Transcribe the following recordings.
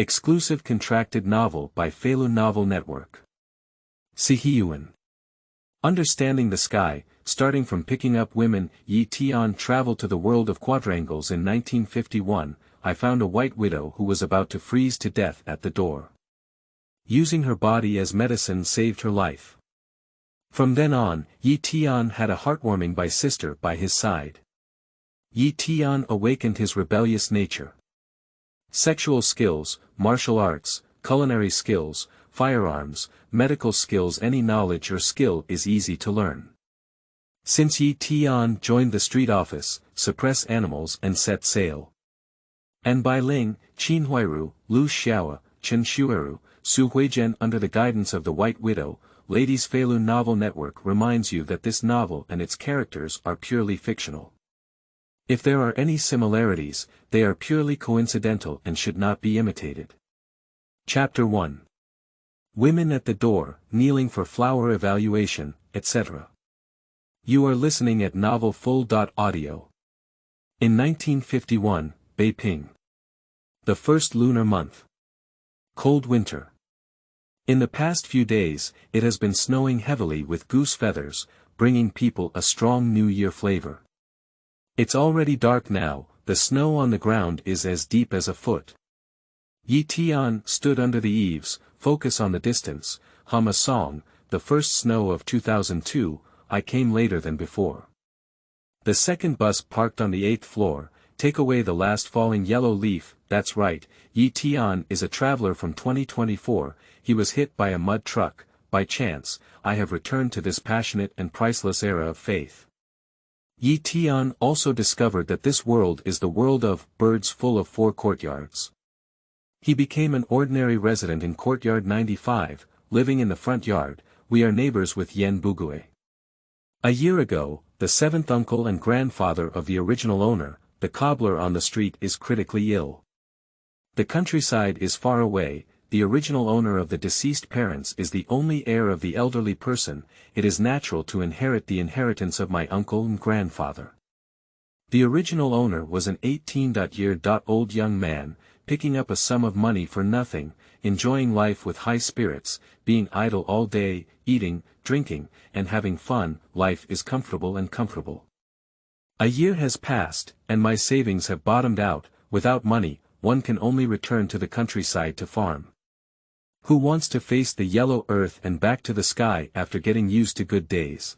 Exclusive contracted novel by Feilu Novel Network. Siheyuan. Understanding the sky, starting from picking up women. Ye Tian traveled to the world of quadrangles in 1951. I found a white widow who was about to freeze to death at the door. Using her body as medicine saved her life. From then on, Ye Tian had a heartwarming Bai sister by his side. Ye Tian awakened his rebellious nature. Sexual skills, martial arts, culinary skills, firearms, medical skills. Any knowledge or skill is easy to learn. Since Ye Tian joined the street office, suppress animals and set sail. And Bai Ling, Qin Huairu, Lu Xiaoe, Chen Xueru, Huizhen under the guidance of the White Widow. LadiesFeilu Novel Network reminds you that this novel and its characters are purely fictional. If there are any similarities, they are purely coincidental and should not be imitated. Chapter 1. Women at the door, kneeling for flower evaluation, etc. You are listening at novelfull.audio. In 1951, Beiping. The first lunar month. Cold winter. In the past few days, it has been snowing heavily with goose feathers, bringing people a strong New Year flavor. It's already dark now, the snow on the ground is as deep as a foot. Ye Tian stood under the eaves, focus on the distance, hum a song, the first snow of 2002, I came later than before. The second bus parked on the 8th floor, take away the last falling yellow leaf. That's right, Ye Tian is a traveler from 2024, he was hit by a mud truck. By chance, I have returned to this passionate and priceless era of faith. Ye Tian also discovered that this world is the world of birds full of 4 courtyards. He became an ordinary resident in courtyard 95, living in the front yard. We are neighbors with Yan Bugui. A year ago, the 7th uncle and grandfather of the original owner, the cobbler on the street, is critically ill. The countryside is far away. The original owner of the deceased parents is the only heir of the elderly person. It is natural to inherit the inheritance of my uncle and grandfather. The original owner was an 18-year-old young man, picking up a sum of money for nothing, enjoying life with high spirits, being idle all day, eating, drinking, and having fun. Life is comfortable and comfortable. A year has passed, and my savings have bottomed out. Without money, one can only return to the countryside to farm. Who wants to face the yellow earth and back to the sky after getting used to good days?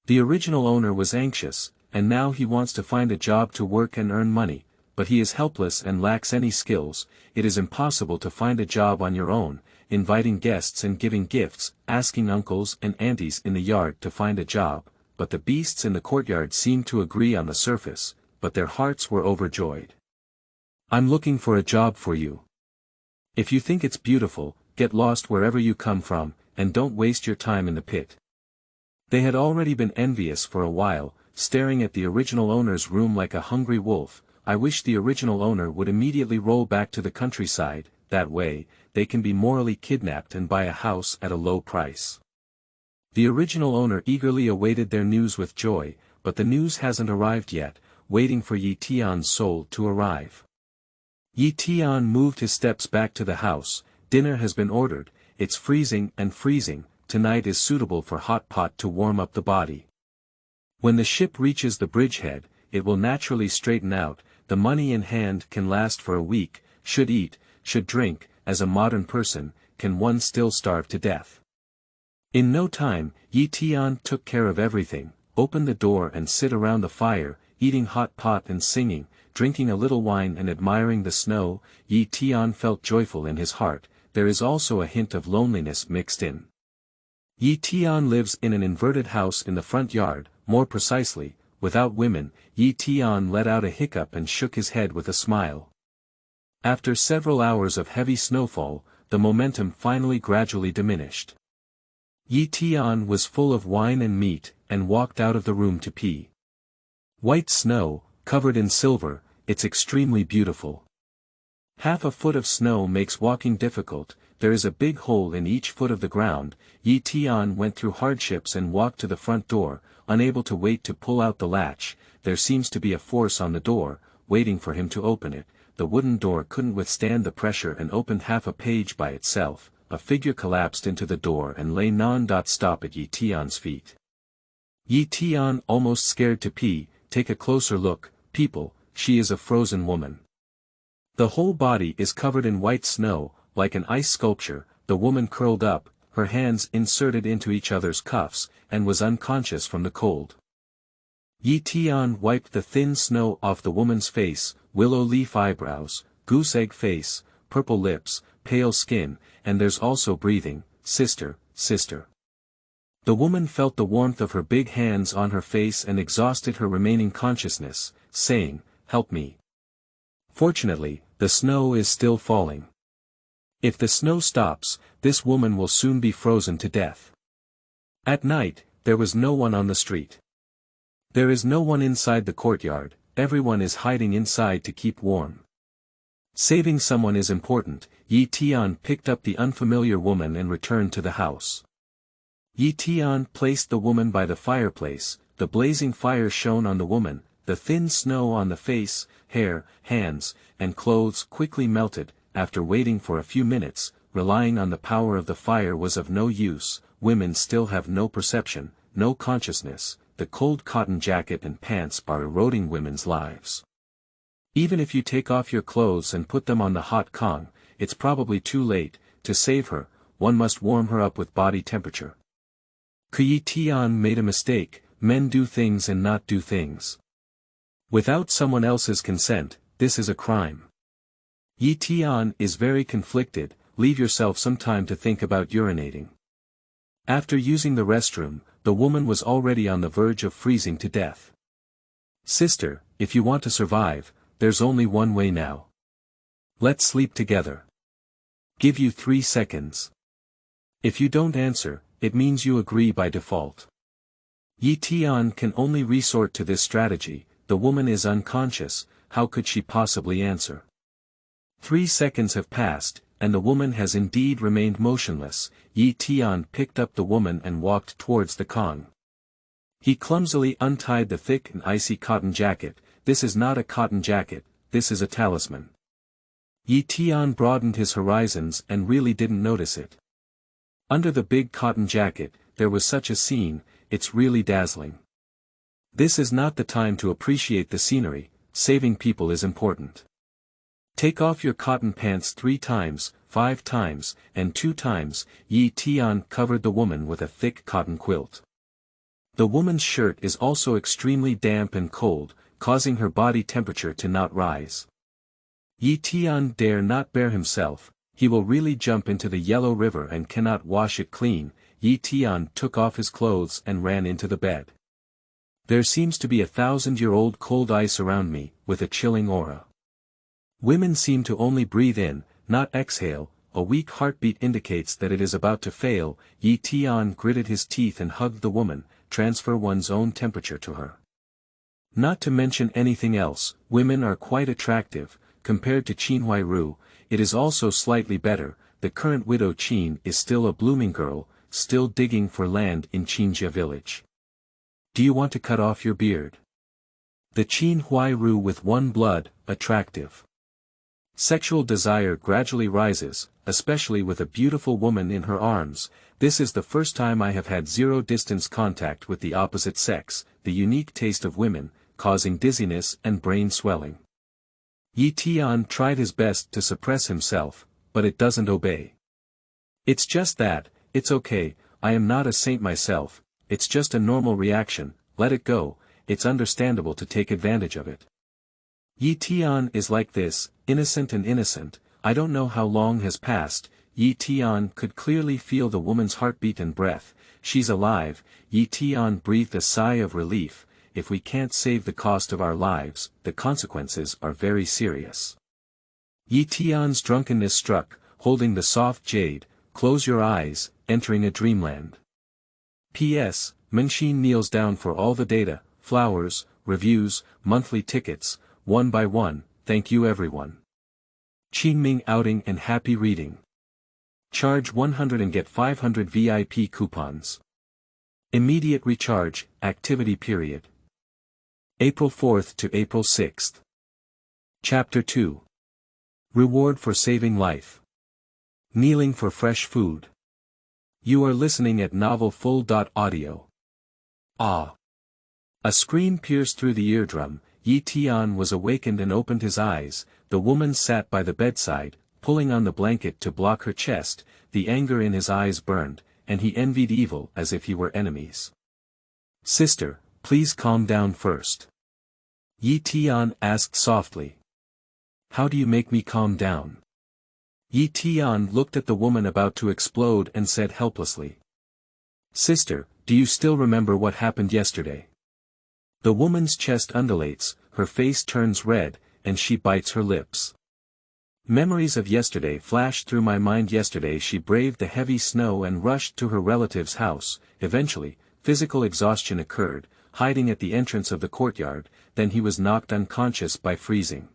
The original owner was anxious, and now he wants to find a job to work and earn money, but he is helpless and lacks any skills. It is impossible to find a job on your own, inviting guests and giving gifts, asking uncles and aunties in the yard to find a job, but the beasts in the courtyard seemed to agree on the surface, but their hearts were overjoyed. I'm looking for a job for you. If you think it's beautiful, get lost wherever you come from, and don't waste your time in the pit. They had already been envious for a while, staring at the original owner's room like a hungry wolf. I wish the original owner would immediately roll back to the countryside, that way, they can be morally kidnapped and buy a house at a low price. The original owner eagerly awaited their news with joy, but the news hasn't arrived yet, waiting for Ye Tian's soul to arrive. Ye Tian moved his steps back to the house. Dinner has been ordered, it's freezing and freezing, tonight is suitable for hot pot to warm up the body. When the ship reaches the bridgehead, it will naturally straighten out. The money in hand can last for a week, should eat, should drink. As a modern person, can one still starve to death? In no time, Ye Tian took care of everything, opened the door and sit around the fire, eating hot pot and singing, drinking a little wine and admiring the snow. Ye Tian felt joyful in his heart. There is also a hint of loneliness mixed in. Ye Tian lives in an inverted house in the front yard, more precisely, without women. Ye Tian let out a hiccup and shook his head with a smile. After several hours of heavy snowfall, the momentum finally gradually diminished. Ye Tian was full of wine and meat, and walked out of the room to pee. White snow, covered in silver, it's extremely beautiful. Half a foot of snow makes walking difficult. There is a big hole in each foot of the ground. Ye Tian went through hardships and walked to the front door, unable to wait to pull out the latch. There seems to be a force on the door, waiting for him to open it, the wooden door couldn't withstand the pressure and opened half a page by itself. A figure collapsed into the door and lay non-stop at Ye Tian's feet. Ye Tian, almost scared to pee, take a closer look, people, she is a frozen woman. The whole body is covered in white snow, like an ice sculpture. The woman curled up, her hands inserted into each other's cuffs, and was unconscious from the cold. Ye Tian wiped the thin snow off the woman's face, willow leaf eyebrows, goose egg face, purple lips, pale skin, and there's also breathing. Sister, sister. The woman felt the warmth of her big hands on her face and exhausted her remaining consciousness, saying, help me. Fortunately, the snow is still falling. If the snow stops, this woman will soon be frozen to death. At night, there was no one on the street. There is no one inside the courtyard, everyone is hiding inside to keep warm. Saving someone is important. Ye Tian picked up the unfamiliar woman and returned to the house. Ye Tian placed the woman by the fireplace. The blazing fire shone on the woman, the thin snow on the face, hair, hands, and clothes quickly melted. After waiting for a few minutes, relying on the power of the fire was of no use. Women still have no perception, no consciousness. The cold cotton jacket and pants are eroding women's lives. Even if you take off your clothes and put them on the hot Kong, it's probably too late. To save her, one must warm her up with body temperature. Ye Tian made a mistake. Men do things and not do things. Without someone else's consent, this is a crime. Ye Tian is very conflicted. Leave yourself some time to think about urinating. After using the restroom, the woman was already on the verge of freezing to death. Sister, if you want to survive, there's only one way now. Let's sleep together. Give you 3 seconds. If you don't answer, it means you agree by default. Ye Tian can only resort to this strategy. The woman is unconscious, how could she possibly answer? 3 seconds have passed, and the woman has indeed remained motionless. Ye Tian picked up the woman and walked towards the Kong. He clumsily untied the thick and icy cotton jacket. This is not a cotton jacket, this is a talisman. Ye Tian broadened his horizons and really didn't notice it. Under the big cotton jacket, there was such a scene, it's really dazzling. This is not the time to appreciate the scenery, saving people is important. Take off your cotton pants 3 times, 5 times, and 2 times. Ye Tian covered the woman with a thick cotton quilt. The woman's shirt is also extremely damp and cold, causing her body temperature to not rise. Ye Tian dare not bear himself, he will really jump into the yellow river and cannot wash it clean. Ye Tian took off his clothes and ran into the bed. There seems to be 1,000-year-old cold ice around me, with a chilling aura. Women seem to only breathe in, not exhale. A weak heartbeat indicates that it is about to fail. Ye Tian gritted his teeth and hugged the woman. Transfer one's own temperature to her. Not to mention anything else, women are quite attractive. Compared to Qin Huairu, it is also slightly better. The current widow Qin is still a blooming girl, still digging for land in Qinjia village. Do you want to cut off your beard? The Qin Huairu with one blood, attractive. Sexual desire gradually rises, especially with a beautiful woman in her arms. This is the first time I have had zero-distance contact with the opposite sex, the unique taste of women, causing dizziness and brain swelling. Ye Tian tried his best to suppress himself, but it doesn't obey. It's just that, it's okay, I am not a saint myself, it's just a normal reaction, let it go, it's understandable to take advantage of it. Ye Tian is like this, innocent and innocent. I don't know how long has passed. Ye Tian could clearly feel the woman's heartbeat and breath. She's alive. Ye Tian breathed a sigh of relief. If we can't save the cost of our lives, the consequences are very serious. Ye Tian's drunkenness struck, holding the soft jade. Close your eyes, entering a dreamland. P.S. Mengxin kneels down for all the data, flowers, reviews, monthly tickets, one by one. Thank you everyone. Qingming outing and happy reading. Charge 100 and get 500 VIP coupons. Immediate recharge, activity period. April 4th to April 6th. Chapter 2. Reward for saving life. Kneeling for fresh food. You are listening at novel full.audio. Ah. A scream pierced through the eardrum. Ye Tian was awakened and opened his eyes. The woman sat by the bedside, pulling on the blanket to block her chest. The anger in his eyes burned, and he envied evil as if he were enemies. Sister, please calm down first. Ye Tian asked softly. How do you make me calm down? Ye Tian looked at the woman about to explode and said helplessly. Sister, do you still remember what happened yesterday? The woman's chest undulates, her face turns red, and she bites her lips. Memories of yesterday flashed through my mind. Yesterday she braved the heavy snow and rushed to her relative's house. Eventually, physical exhaustion occurred, hiding at the entrance of the courtyard, then he was knocked unconscious by freezing.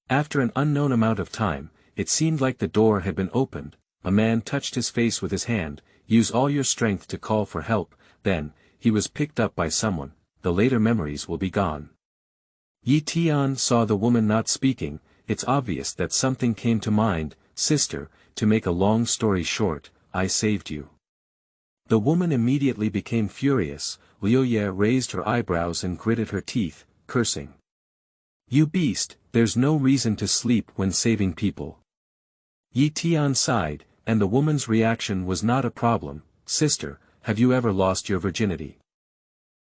After an unknown amount of time, it seemed like the door had been opened. A man touched his face with his hand. Use all your strength to call for help. Then, he was picked up by someone. The later memories will be gone. Ye Tian saw the woman not speaking. It's obvious that something came to mind. Sister, to make a long story short, I saved you. The woman immediately became furious. Liu Ye raised her eyebrows and gritted her teeth, cursing. You beast, there's no reason to sleep when saving people. Ye Tian sighed, and the woman's reaction was not a problem. Sister, have you ever lost your virginity?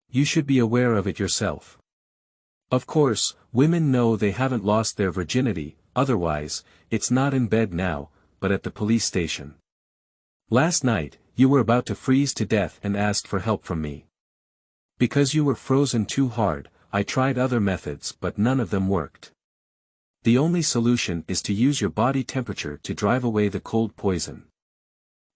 You should be aware of it yourself. Of course, women know they haven't lost their virginity, otherwise, it's not in bed now, but at the police station. Last night, you were about to freeze to death and asked for help from me. Because you were frozen too hard, I tried other methods but none of them worked. The only solution is to use your body temperature to drive away the cold poison.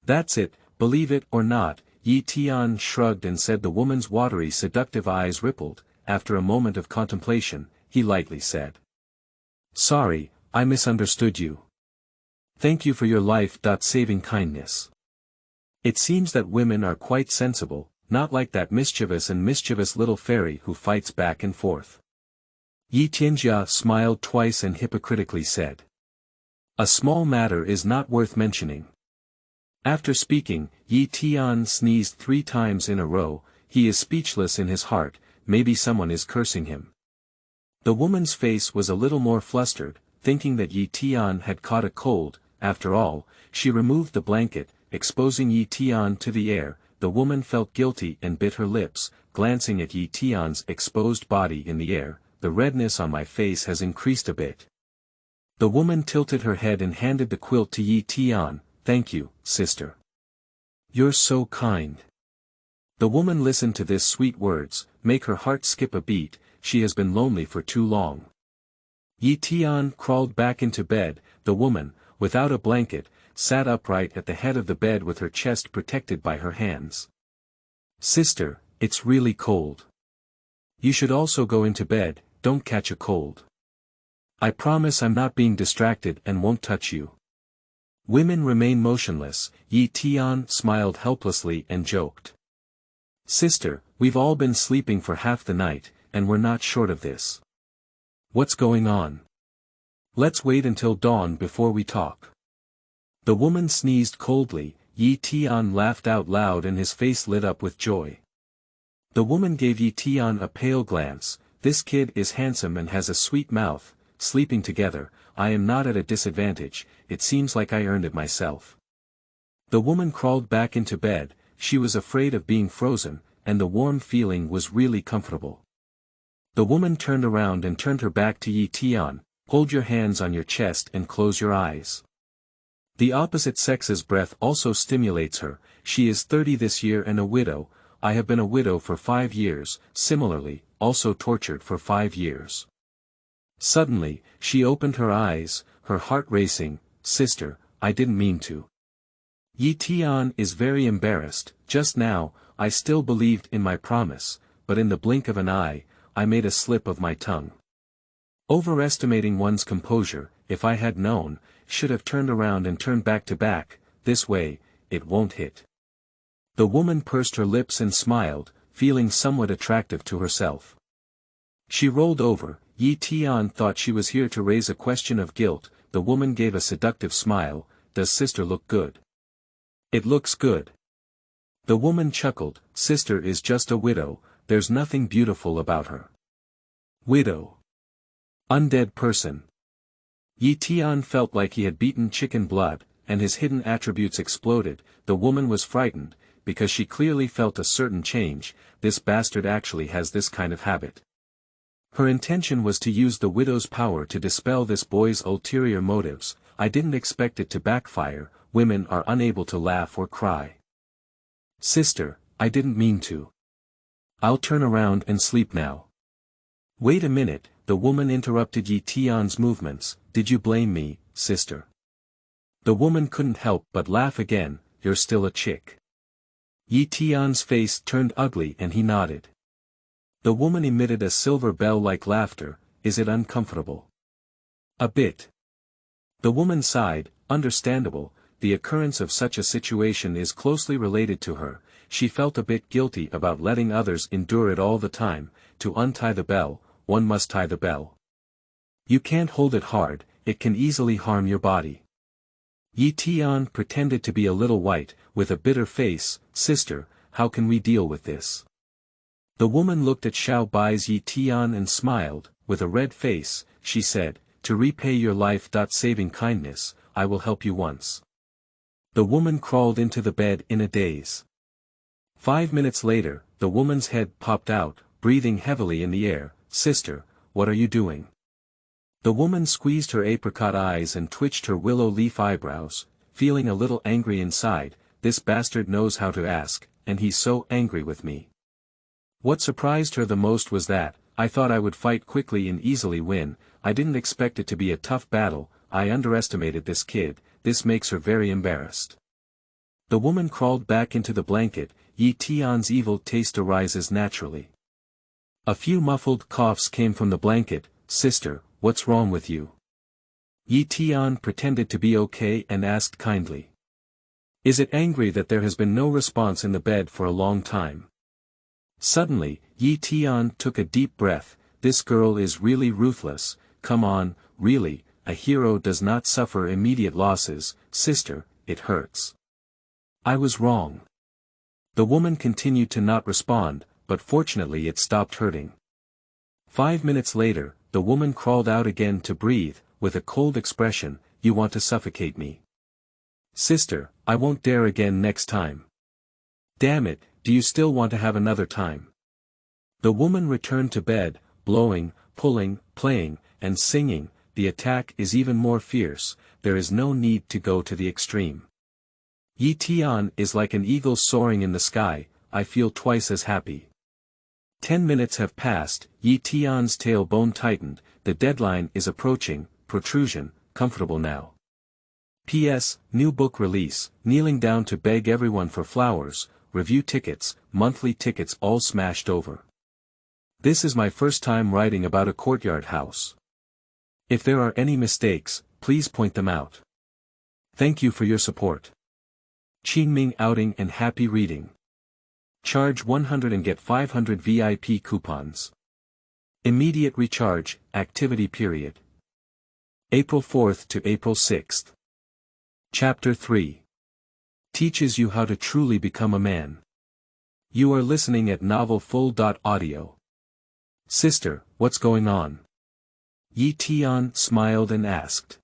That's it, believe it or not. Ye Tian shrugged and said. The woman's watery seductive eyes rippled. After a moment of contemplation, he lightly said. Sorry, I misunderstood you. Thank you for your life-saving kindness. It seems that women are quite sensible, not like that mischievous little fairy who fights back and forth. Ye Tian smiled twice and hypocritically said. A small matter is not worth mentioning. After speaking, Ye Tian sneezed 3 times in a row. He is speechless in his heart, maybe someone is cursing him. The woman's face was a little more flustered, thinking that Ye Tian had caught a cold. After all, she removed the blanket, exposing Ye Tian to the air. The woman felt guilty and bit her lips, glancing at Ye Tian's exposed body in the air. The redness on my face has increased a bit. The woman tilted her head and handed the quilt to Ye Tian. Thank you, sister. You're so kind. The woman listened to this sweet words, make her heart skip a beat. She has been lonely for too long. Ye Tian crawled back into bed. The woman, without a blanket, sat upright at the head of the bed with her chest protected by her hands. Sister, it's really cold. You should also go into bed, don't catch a cold. I promise I'm not being distracted and won't touch you. Women remain motionless. Ye Tian smiled helplessly and joked. Sister, we've all been sleeping for half the night, and we're not short of this. What's going on? Let's wait until dawn before we talk. The woman sneezed coldly. Ye Tian laughed out loud and his face lit up with joy. The woman gave Ye Tian a pale glance. This kid is handsome and has a sweet mouth. Sleeping together, I am not at a disadvantage. It seems like I earned it myself. The woman crawled back into bed. She was afraid of being frozen, and the warm feeling was really comfortable. The woman turned around and turned her back to Ye Tian. Hold your hands on your chest and close your eyes. The opposite sex's breath also stimulates her. She is 30 this year and a widow. I have been a widow for 5 years, similarly, also tortured for 5 years. Suddenly, she opened her eyes, her heart racing. Sister, I didn't mean to. Ye Tian is very embarrassed. Just now, I still believed in my promise, but in the blink of an eye, I made a slip of my tongue. Overestimating one's composure, if I had known, should have turned around and turned back to back. This way, it won't hit. The woman pursed her lips and smiled, feeling somewhat attractive to herself. She rolled over. Ye Tian thought she was here to raise a question of guilt, the woman gave a seductive smile. Does sister look good? It looks good. The woman chuckled. Sister is just a widow, there's nothing beautiful about her. Widow. Undead person. Ye Tian felt like he had beaten chicken blood, and his hidden attributes exploded. The woman was frightened, because she clearly felt a certain change. This bastard actually has this kind of habit. Her intention was to use the widow's power to dispel this boy's ulterior motives. I didn't expect it to backfire. Women are unable to laugh or cry. Sister, I didn't mean to. I'll turn around and sleep now. Wait a minute, the woman interrupted Ye Tian's movements. Did you blame me, sister? The woman couldn't help but laugh again. You're still a chick. Ye Tian's face turned ugly and he nodded. The woman emitted a silver bell-like laughter. Is it uncomfortable? A bit. The woman sighed. Understandable, the occurrence of such a situation is closely related to her. She felt a bit guilty about letting others endure it all the time. To untie the bell, one must tie the bell. You can't hold it hard, it can easily harm your body. Ye Tian pretended to be a little white, with a bitter face. Sister, how can we deal with this? The woman looked at Xiaobe's Ye Tian and smiled. With a red face, she said, to repay your life.Saving kindness, I will help you once. The woman crawled into the bed in a daze. 5 minutes later, the woman's head popped out, breathing heavily in the air. Sister, what are you doing? The woman squeezed her apricot eyes and twitched her willow leaf eyebrows, feeling a little angry inside. This bastard knows how to ask, and he's so angry with me. What surprised her the most was that, I thought I would fight quickly and easily win. I didn't expect it to be a tough battle. I underestimated this kid. This makes her very embarrassed. The woman crawled back into the blanket. Ye Tian's evil taste arises naturally. A few muffled coughs came from the blanket. Sister, what's wrong with you? Ye Tian pretended to be okay and asked kindly. Is it angry that there has been no response in the bed for a long time? Suddenly, Ye Tian took a deep breath. This girl is really ruthless. Come on, really, a hero does not suffer immediate losses. Sister, it hurts. I was wrong. The woman continued to not respond, but fortunately it stopped hurting. 5 minutes later, the woman crawled out again to breathe, with a cold expression. You want to suffocate me? Sister, I won't dare again next time. Damn it, do you still want to have another time? The woman returned to bed, blowing, pulling, playing, and singing. The attack is even more fierce. There is no need to go to the extreme. Ye Tian is like an eagle soaring in the sky. I feel twice as happy. 10 minutes have passed. Ye Tian's tailbone tightened. The deadline is approaching. Protrusion, comfortable now. P.S. New book release. Kneeling down to beg everyone for flowers. Review tickets, monthly tickets all smashed over. This is my first time writing about a courtyard house. If there are any mistakes, please point them out. Thank you for your support. Qingming outing and happy reading. Charge 100 and get 500 VIP coupons. Immediate recharge, activity period. April 4th to April 6th. Chapter 3. Teaches you how to truly become a man. You are listening at novelfull.audio. Sister, what's going on? Ye Tian smiled and asked.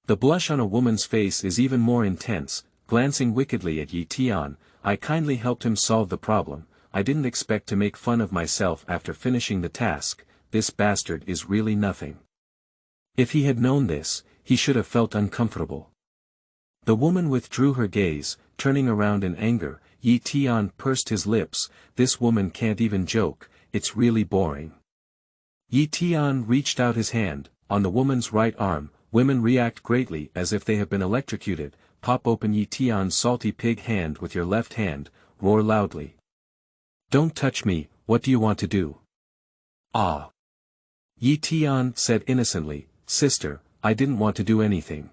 The blush on a woman's face is even more intense. Glancing wickedly at Ye Tian, I kindly helped him solve the problem. I didn't expect to make fun of myself after finishing the task. This bastard is really nothing. If he had known this, he should have felt uncomfortable. The woman withdrew her gaze, turning around in anger. Ye Tian pursed his lips. This woman can't even joke, it's really boring. Ye Tian reached out his hand, on the woman's right arm. Women react greatly as if they have been electrocuted. Pop open Ye Tian's salty pig hand with your left hand, roar loudly. Don't touch me, what do you want to do? Ah. Ye Tian said innocently, Sister, I didn't want to do anything.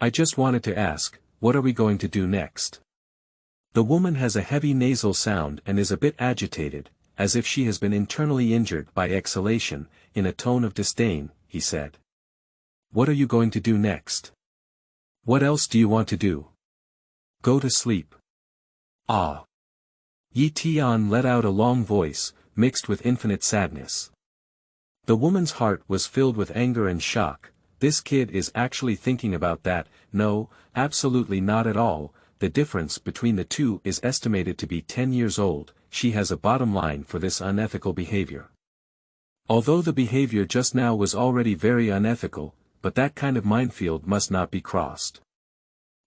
I just wanted to ask, what are we going to do next? The woman has a heavy nasal sound and is a bit agitated, as if she has been internally injured by exhalation. In a tone of disdain, he said. What are you going to do next? What else do you want to do? Go to sleep. Ah. Ye Tian let out a long voice, mixed with infinite sadness. The woman's heart was filled with anger and shock. This kid is actually thinking about that. No, absolutely not at all. The difference between the two is estimated to be 10 years old. She has a bottom line for this unethical behavior. Although the behavior just now was already very unethical, but that kind of minefield must not be crossed.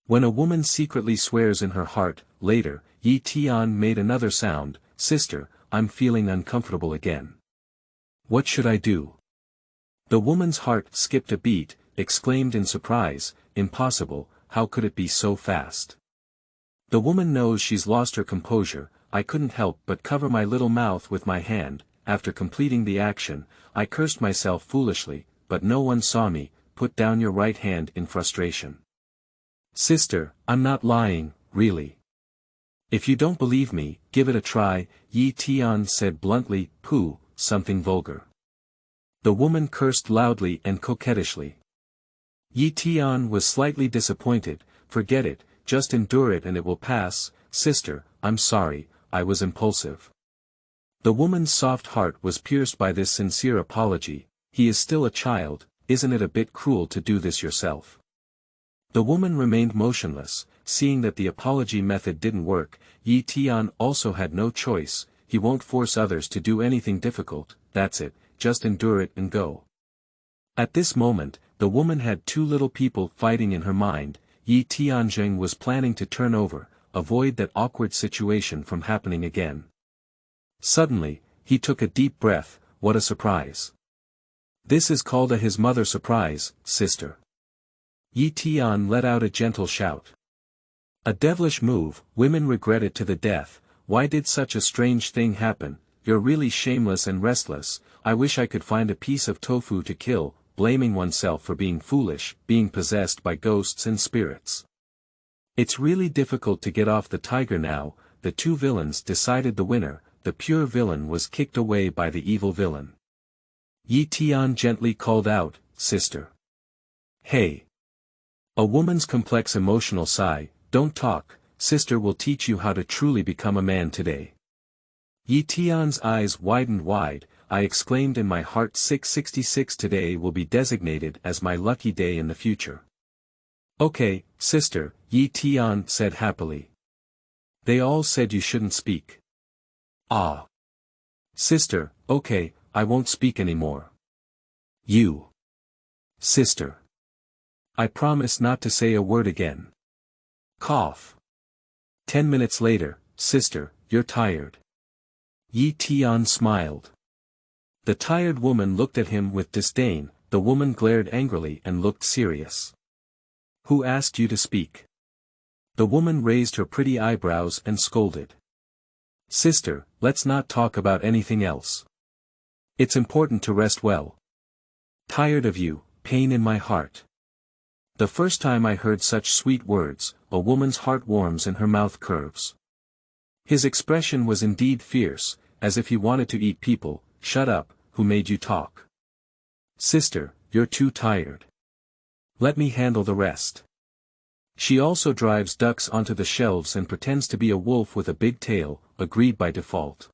When a woman secretly swears in her heart, later, Ye Tian made another sound. Sister, I'm feeling uncomfortable again. What should I do? The woman's heart skipped a beat, exclaimed in surprise, impossible, how could it be so fast? The woman knows she's lost her composure. I couldn't help but cover my little mouth with my hand. After completing the action, I cursed myself foolishly, but no one saw me. Put down your right hand in frustration. Sister, I'm not lying, really. If you don't believe me, give it a try, Ye Tian said bluntly. Pooh, something vulgar. The woman cursed loudly and coquettishly. Ye Tian was slightly disappointed. Forget it, just endure it and it will pass. Sister, I'm sorry, I was impulsive. The woman's soft heart was pierced by this sincere apology. He is still a child, isn't it a bit cruel to do this yourself? The woman remained motionless, seeing that the apology method didn't work. Ye Tian also had no choice. He won't force others to do anything difficult. That's it, just endure it and go. At this moment, the woman had two little people fighting in her mind. Ye Tianjing was planning to turn over, avoid that awkward situation from happening again. Suddenly, he took a deep breath. What a surprise. This is called a his mother surprise, sister. Ye Tian let out a gentle shout. A devilish move, women regret it to the death. Why did such a strange thing happen? You're really shameless and restless. I wish I could find a piece of tofu to kill, blaming oneself for being foolish, being possessed by ghosts and spirits. It's really difficult to get off the tiger now. The two villains decided the winner. The pure villain was kicked away by the evil villain. Ye Tian gently called out, Sister. Hey. A woman's complex emotional sigh. Don't talk, sister will teach you how to truly become a man today. Ye Tian's eyes widened wide. I exclaimed in my heart 666 today will be designated as my lucky day in the future. Okay, sister, Ye Tian said happily. They all said you shouldn't speak. Ah. Sister, okay, I won't speak anymore. You. Sister. I promise not to say a word again. Cough. 10 minutes later, sister, you're tired. Ye Tian smiled. The tired woman looked at him with disdain. The woman glared angrily and looked serious. Who asked you to speak? The woman raised her pretty eyebrows and scolded. Sister, let's not talk about anything else. It's important to rest well. Tired of you, pain in my heart. The first time I heard such sweet words, a woman's heart warms and her mouth curves. His expression was indeed fierce, as if he wanted to eat people. Shut up, who made you talk? Sister, you're too tired. Let me handle the rest. She also drives ducks onto the shelves and pretends to be a wolf with a big tail, agreed by default.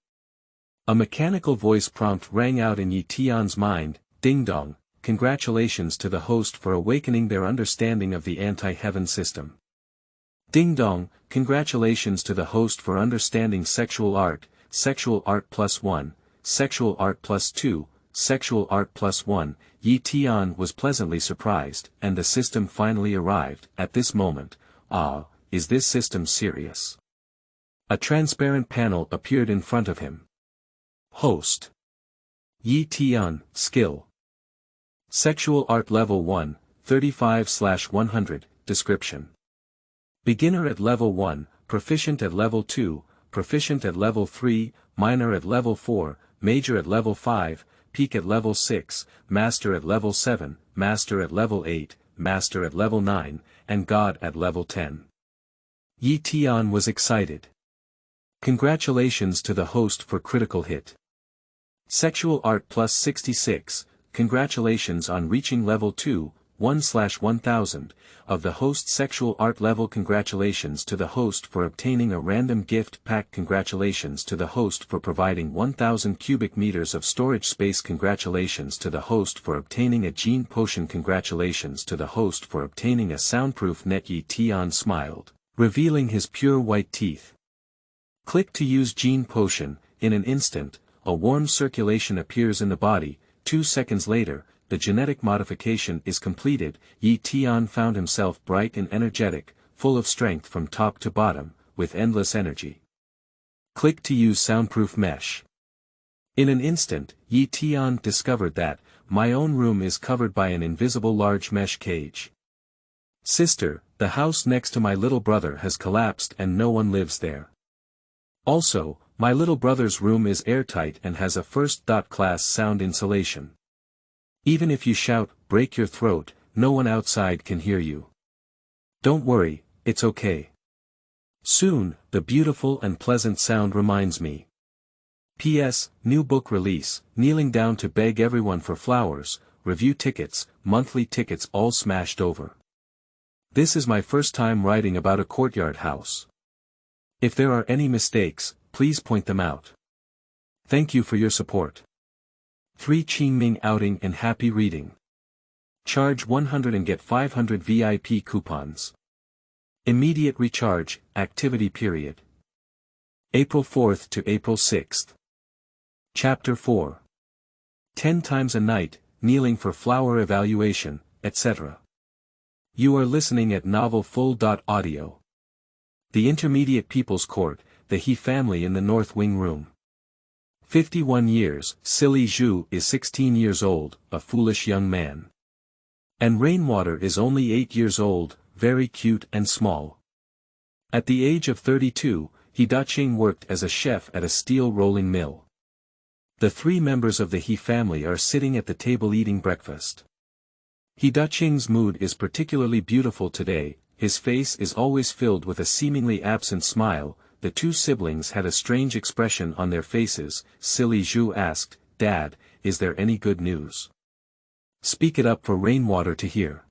A mechanical voice prompt rang out in Ye Tian's mind. Ding dong, congratulations to the host for awakening their understanding of the anti-heaven system. Ding dong, congratulations to the host for understanding sexual art +1, sexual art +2, sexual art +1. Ye Tian was pleasantly surprised, and the system finally arrived. At this moment, is this system serious? A transparent panel appeared in front of him. Host. Ye Tian, skill. Sexual art level 1, 35/100, description. Beginner at level 1, proficient at level 2, proficient at level 3, minor at level 4, major at level 5, peak at level 6, master at level 7, master at level 8, master at level 9, and god at level 10. Ye Tian was excited. Congratulations to the host for critical hit. Sexual art +66, congratulations on reaching level 2, 1/1000, of the host's sexual art level. Congratulations to the host for obtaining a random gift pack. Congratulations to the host for providing 1000 cubic meters of storage space. Congratulations to the host for obtaining a gene potion. Congratulations to the host for obtaining a soundproof net. Ye Tian smiled, revealing his pure white teeth. Click to use gene potion. In an instant, a warm circulation appears in the body. 2 seconds later, the genetic modification is completed. Ye Tian found himself bright and energetic, full of strength from top to bottom, with endless energy. Click to use soundproof mesh. In an instant, Ye Tian discovered that, my own room is covered by an invisible large mesh cage. Sister, the house next to my little brother has collapsed and no one lives there. Also, my little brother's room is airtight and has a first-class sound insulation. Even if you shout, break your throat, no one outside can hear you. Don't worry, it's okay. Soon, the beautiful and pleasant sound reminds me. P.S. New book release, kneeling down to beg everyone for flowers, review tickets, monthly tickets all smashed over. This is my first time writing about a courtyard house. If there are any mistakes, please point them out. Thank you for your support. 3 Qingming outing and happy reading. Charge 100 and get 500 VIP coupons. Immediate recharge, activity period. April 4th to April 6th. Chapter 4. 10 times a night, kneeling for flower evaluation, etc. You are listening at Novel Full.audio. The Intermediate People's Court, the He family in the North Wing Room. 51 years, Silly Zhu is 16 years old, a foolish young man. And Rainwater is only 8 years old, very cute and small. At the age of 32, He Daqing worked as a chef at a steel rolling mill. The 3 members of the He family are sitting at the table eating breakfast. He Daqing's mood is particularly beautiful today. His face is always filled with a seemingly absent smile. The 2 siblings had a strange expression on their faces. Silly Zhu asked, Dad, is there any good news? Speak it up for Rainwater to hear.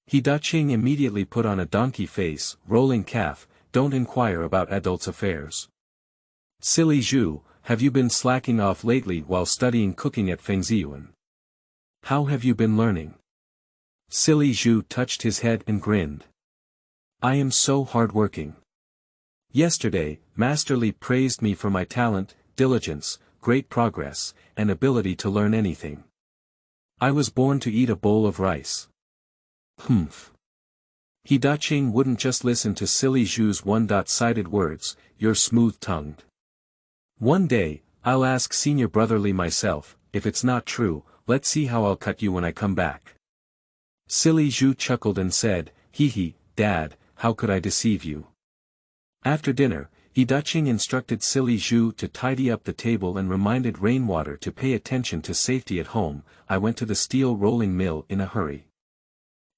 He Daqing immediately put on a donkey face, rolling calf, don't inquire about adults' affairs. Silly Zhu, have you been slacking off lately while studying cooking at Siheyuan? How have you been learning? Silly Zhu touched his head and grinned. I am so hardworking. Yesterday, Master Li praised me for my talent, diligence, great progress, and ability to learn anything. I was born to eat a bowl of rice. Humph. He Daqing wouldn't just listen to Silly Zhu's one-sided words, you're smooth-tongued. One day, I'll ask Senior Brother Li myself, if it's not true, let's see how I'll cut you when I come back. Silly Zhu chuckled and said, hee, Dad, how could I deceive you? After dinner, He Daqing instructed Silly Zhu to tidy up the table and reminded Rainwater to pay attention to safety at home. I went to the steel rolling mill in a hurry.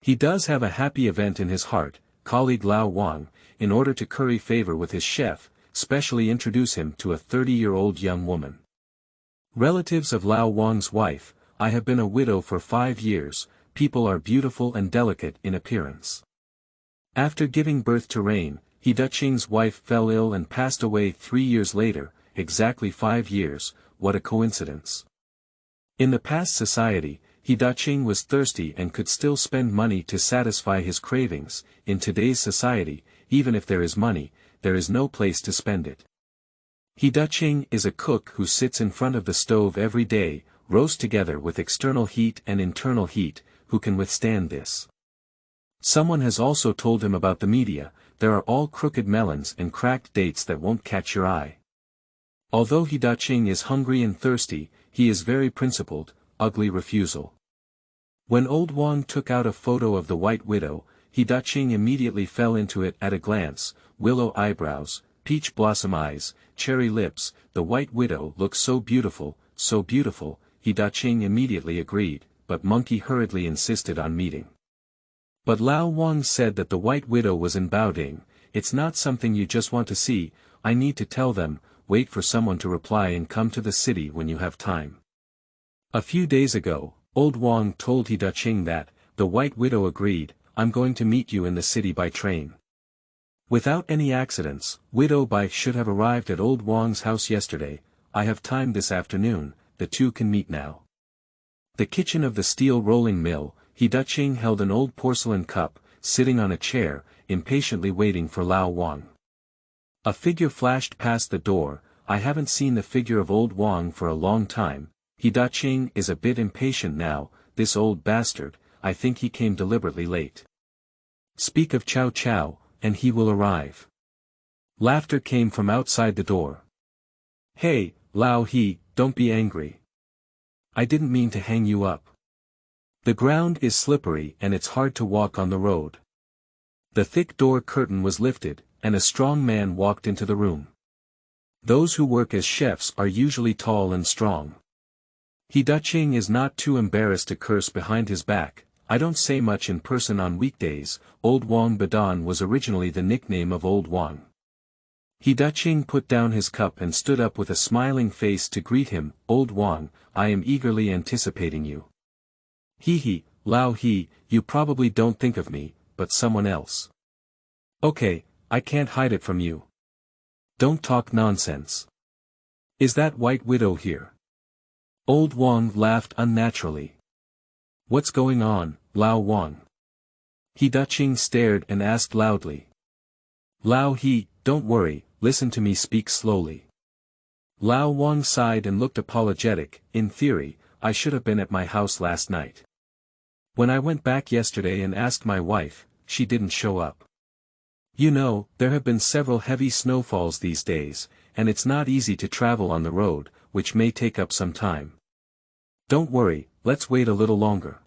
He does have a happy event in his heart, colleague Lao Wang, in order to curry favor with his chef, specially introduce him to a 30-year-old young woman. Relatives of Lao Wang's wife, I have been a widow for 5 years, people are beautiful and delicate in appearance. After giving birth to Rain, He Daqing's wife fell ill and passed away 3 years later, exactly 5 years, what a coincidence. In the past society, He Daqing was thirsty and could still spend money to satisfy his cravings. In today's society, even if there is money, there is no place to spend it. He Daqing is a cook who sits in front of the stove every day, roast together with external heat and internal heat, who can withstand this? Someone has also told him about the media. There are all crooked melons and cracked dates that won't catch your eye. Although He Daqing is hungry and thirsty, he is very principled, ugly refusal. When old Wang took out a photo of the White Widow, He Daqing immediately fell into it at a glance, willow eyebrows, peach blossom eyes, cherry lips, the White Widow looks so beautiful, He Daqing immediately agreed, but Monkey hurriedly insisted on meeting. But Lao Wang said that the White Widow was in Baoding. It's not something you just want to see, I need to tell them, wait for someone to reply and come to the city when you have time. A few days ago, old Wang told He Daqing that, the White Widow agreed, I'm going to meet you in the city by train. Without any accidents, Widow Bai should have arrived at old Wang's house yesterday. I have time this afternoon, the two can meet now. The kitchen of the steel rolling mill, Hidaching held an old porcelain cup, sitting on a chair, impatiently waiting for Lao Wang. A figure flashed past the door. I haven't seen the figure of old Wang for a long time. Hidaching is a bit impatient now, this old bastard. I think he came deliberately late. Speak of Chow Chow, and he will arrive. Laughter came from outside the door. Hey, Lao He, don't be angry. I didn't mean to hang you up. The ground is slippery and it's hard to walk on the road. The thick door curtain was lifted, and a strong man walked into the room. Those who work as chefs are usually tall and strong. Hidaching is not too embarrassed to curse behind his back. I don't say much in person on weekdays. Old Wang Badan was originally the nickname of Old Wang. Hidaching put down his cup and stood up with a smiling face to greet him. Old Wang, I am eagerly anticipating you. He, Lao He, you probably don't think of me, but someone else. Okay, I can't hide it from you. Don't talk nonsense. Is that White Widow here? Old Wang laughed unnaturally. What's going on, Lao Wang? Hidaching stared and asked loudly. Lao He, don't worry, listen to me speak slowly. Lao Wang sighed and looked apologetic. In theory, I should have been at my house last night. When I went back yesterday and asked my wife, she didn't show up. You know, there have been several heavy snowfalls these days, and it's not easy to travel on the road, which may take up some time. Don't worry, let's wait a little longer.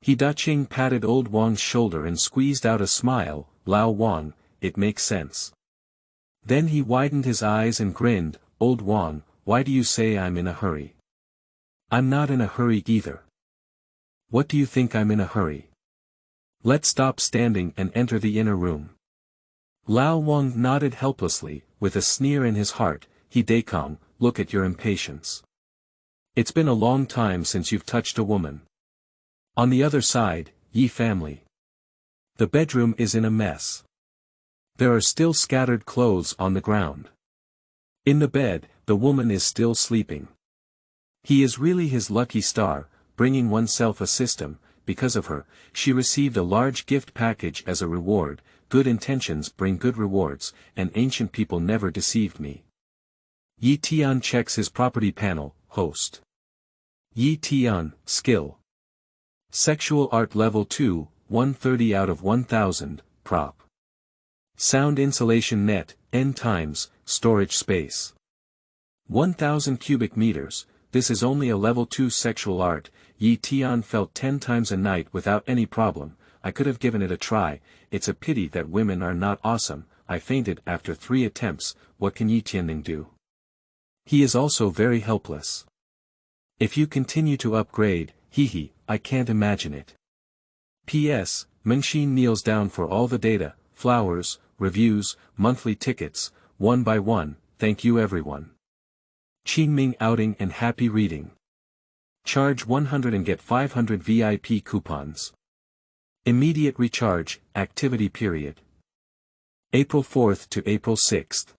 Hidaching patted old Wang's shoulder and squeezed out a smile. Lao Wang, it makes sense. Then he widened his eyes and grinned. Old Wang, why do you say I'm in a hurry? I'm not in a hurry either. What do you think I'm in a hurry? Let's stop standing and enter the inner room. Lao Wang nodded helplessly, with a sneer in his heart. Hidakong, look at your impatience. It's been a long time since you've touched a woman. On the other side, Ye family. The bedroom is in a mess. There are still scattered clothes on the ground. In the bed, the woman is still sleeping. He is really his lucky star, bringing oneself a system. Because of her, she received a large gift package as a reward. Good intentions bring good rewards, and ancient people never deceived me. Ye Tian checks his property panel. Host. Ye Tian, skill. Sexual art level 2, 130 out of 1000, prop. Sound insulation net, n times, storage space. 1000 cubic meters, this is only a level 2 sexual art. Ye Tian felt 10 times a night without any problem. I could have given it a try. It's a pity that women are not awesome. I fainted after 3 attempts. What can Ye Tian do? He is also very helpless. If you continue to upgrade, I can't imagine it. P.S. Mengxin kneels down for all the data, flowers, reviews, monthly tickets, one by one. Thank you everyone. Qingming outing and happy reading. Charge 100 and get 500 VIP coupons. Immediate recharge, activity period. April 4th to April 6th.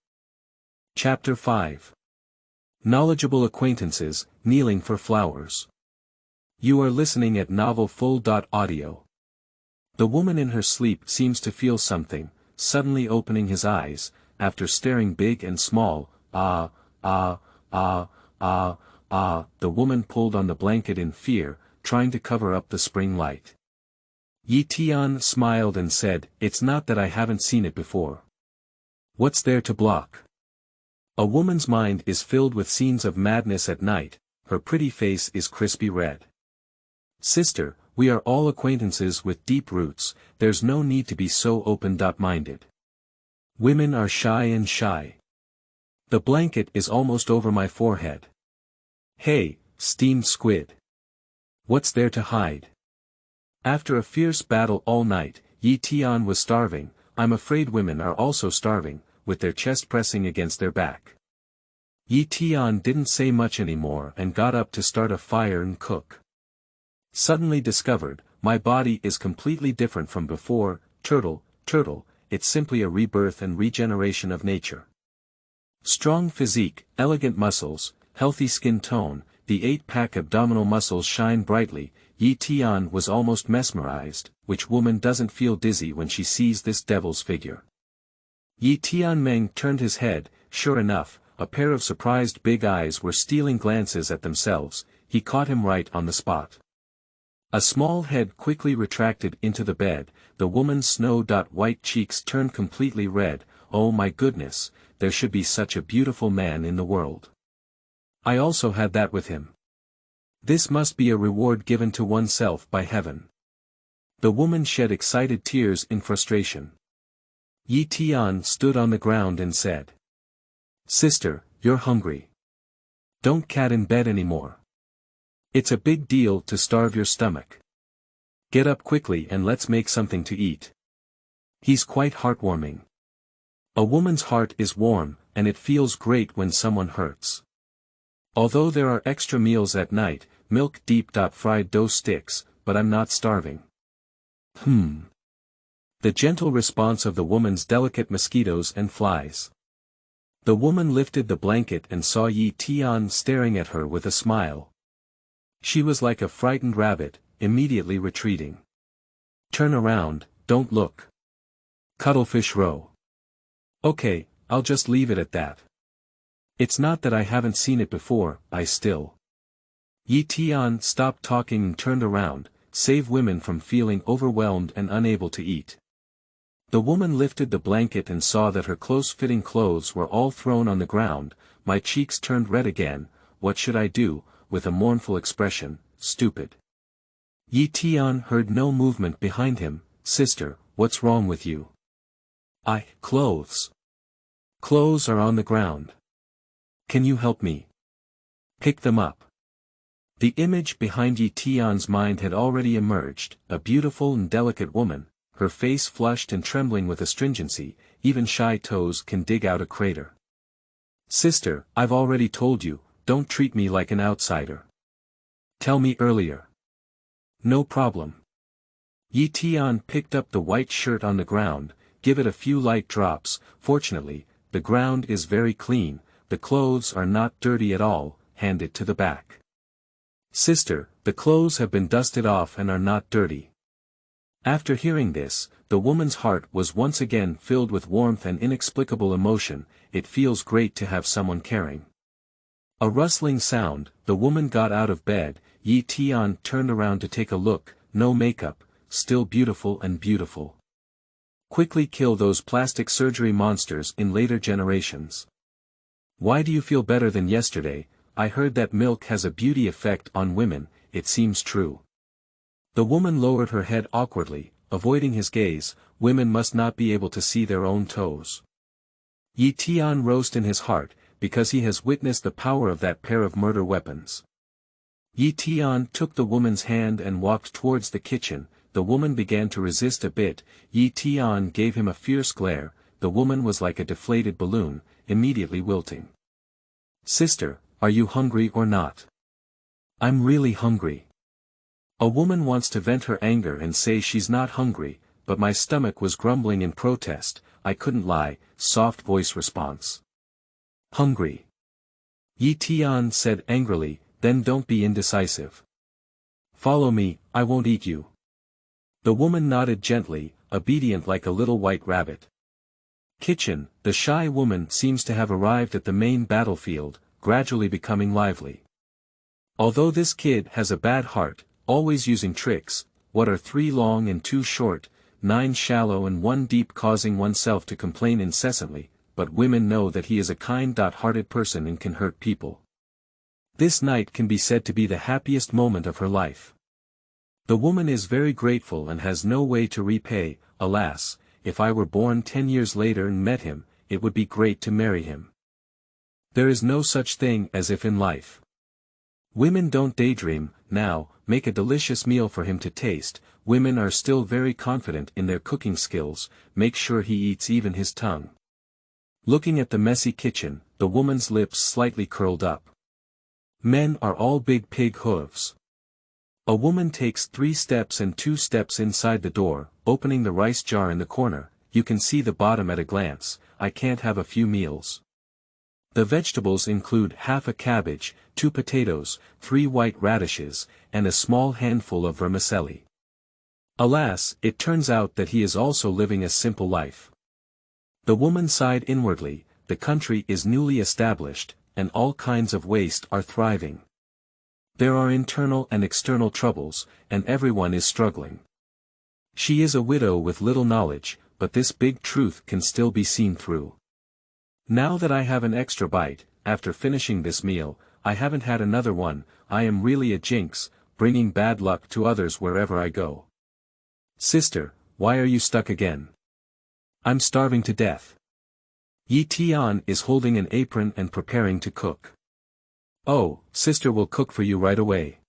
Chapter 5. Knowledgeable acquaintances, kneeling for flowers. You are listening at novel.Audio. The woman in her sleep seems to feel something, suddenly opening his eyes, after staring big and small. The woman pulled on the blanket in fear, trying to cover up the spring light. Ye Tian smiled and said, it's not that I haven't seen it before. What's there to block? A woman's mind is filled with scenes of madness at night. Her pretty face is crispy red. Sister, we are all acquaintances with deep roots, there's no need to be so open-minded. Women are shy and shy. The blanket is almost over my forehead. Hey, steamed squid. What's there to hide? After a fierce battle all night, Ye Tian was starving. I'm afraid women are also starving, with their chest pressing against their back. Ye Tian didn't say much anymore and got up to start a fire and cook. Suddenly discovered, my body is completely different from before, turtle, it's simply a rebirth and regeneration of nature. Strong physique, elegant muscles, healthy skin tone, the 8-pack abdominal muscles shine brightly. Ye Tian was almost mesmerized, which woman doesn't feel dizzy when she sees this devil's figure? Ye Tianmeng turned his head. Sure enough, a pair of surprised big eyes were stealing glances at themselves. He caught him right on the spot. A small head quickly retracted into the bed, the woman's snow-white cheeks turned completely red. Oh my goodness, there should be such a beautiful man in the world. I also had that with him. This must be a reward given to oneself by heaven. The woman shed excited tears in frustration. Ye Tian stood on the ground and said, "Sister, you're hungry. Don't cat in bed anymore. It's a big deal to starve your stomach. Get up quickly and let's make something to eat." He's quite heartwarming. A woman's heart is warm, and it feels great when someone hurts. Although there are extra meals at night, milk deep-fried dough sticks, but I'm not starving. The gentle response of the woman's delicate mosquitoes and flies. The woman lifted the blanket and saw Ye Tian staring at her with a smile. She was like a frightened rabbit, immediately retreating. "Turn around, don't look. Cuttlefish row." "Okay, I'll just leave it at that. It's not that I haven't seen it before, I still." Ye Tian stopped talking and turned around, save women from feeling overwhelmed and unable to eat. The woman lifted the blanket and saw that her close-fitting clothes were all thrown on the ground. My cheeks turned red again. What should I do? With a mournful expression, "Stupid." Ye Tian heard no movement behind him. "Sister, what's wrong with you?" Clothes. Clothes are on the ground. Can you help me? Pick them up." The image behind Ye Tian's mind had already emerged, a beautiful and delicate woman, her face flushed and trembling with astringency. Even shy toes can dig out a crater. "Sister, I've already told you, don't treat me like an outsider. Tell me earlier." "No problem." Ye Tian picked up the white shirt on the ground. "Give it a few light drops. Fortunately, the ground is very clean, the clothes are not dirty at all. Hand it to the back." "Sister, the clothes have been dusted off and are not dirty." After hearing this, the woman's heart was once again filled with warmth and inexplicable emotion. It feels great to have someone caring. A rustling sound, the woman got out of bed. Ye Tian turned around to take a look. No makeup, still beautiful and beautiful. Quickly kill those plastic surgery monsters in later generations. "Why do you feel better than yesterday? I heard that milk has a beauty effect on women, it seems true." The woman lowered her head awkwardly, avoiding his gaze. Women must not be able to see their own toes. Ye Tian rose in his heart, because he has witnessed the power of that pair of murder weapons. Ye Tian took the woman's hand and walked towards the kitchen. The woman began to resist a bit. Ye Tian gave him a fierce glare. The woman was like a deflated balloon, immediately wilting. "Sister, are you hungry or not?" "I'm really hungry." A woman wants to vent her anger and say she's not hungry, but my stomach was grumbling in protest. I couldn't lie. Soft voice response. "Hungry." Ye Tian said angrily, "Then don't be indecisive. Follow me, I won't eat you." The woman nodded gently, obedient like a little white rabbit. Kitchen. The shy woman seems to have arrived at the main battlefield, gradually becoming lively. Although this kid has a bad heart, always using tricks, what are 3 long and 2 short, 9 shallow and 1 deep, causing oneself to complain incessantly, but women know that he is a kind-hearted person and can hurt people. This night can be said to be the happiest moment of her life. The woman is very grateful and has no way to repay. Alas, if I were born 10 years later and met him, it would be great to marry him. There is no such thing as if in life. Women don't daydream. Now, make a delicious meal for him to taste. Women are still very confident in their cooking skills. Make sure he eats even his tongue. Looking at the messy kitchen, the woman's lips slightly curled up. Men are all big pig hooves. A woman takes 3 steps and 2 steps inside the door, opening the rice jar in the corner. You can see the bottom at a glance. I can't have a few meals. The vegetables include half a cabbage, 2 potatoes, 3 white radishes, and a small handful of vermicelli. Alas, it turns out that he is also living a simple life. The woman sighed inwardly. The country is newly established, and all kinds of waste are thriving. There are internal and external troubles, and everyone is struggling. She is a widow with little knowledge, but this big truth can still be seen through. Now that I have an extra bite, after finishing this meal, I haven't had another one. I am really a jinx, bringing bad luck to others wherever I go. Sister, why are you stuck again? I'm starving to death. Ye Tian is holding an apron and preparing to cook. Oh, sister will cook for you right away.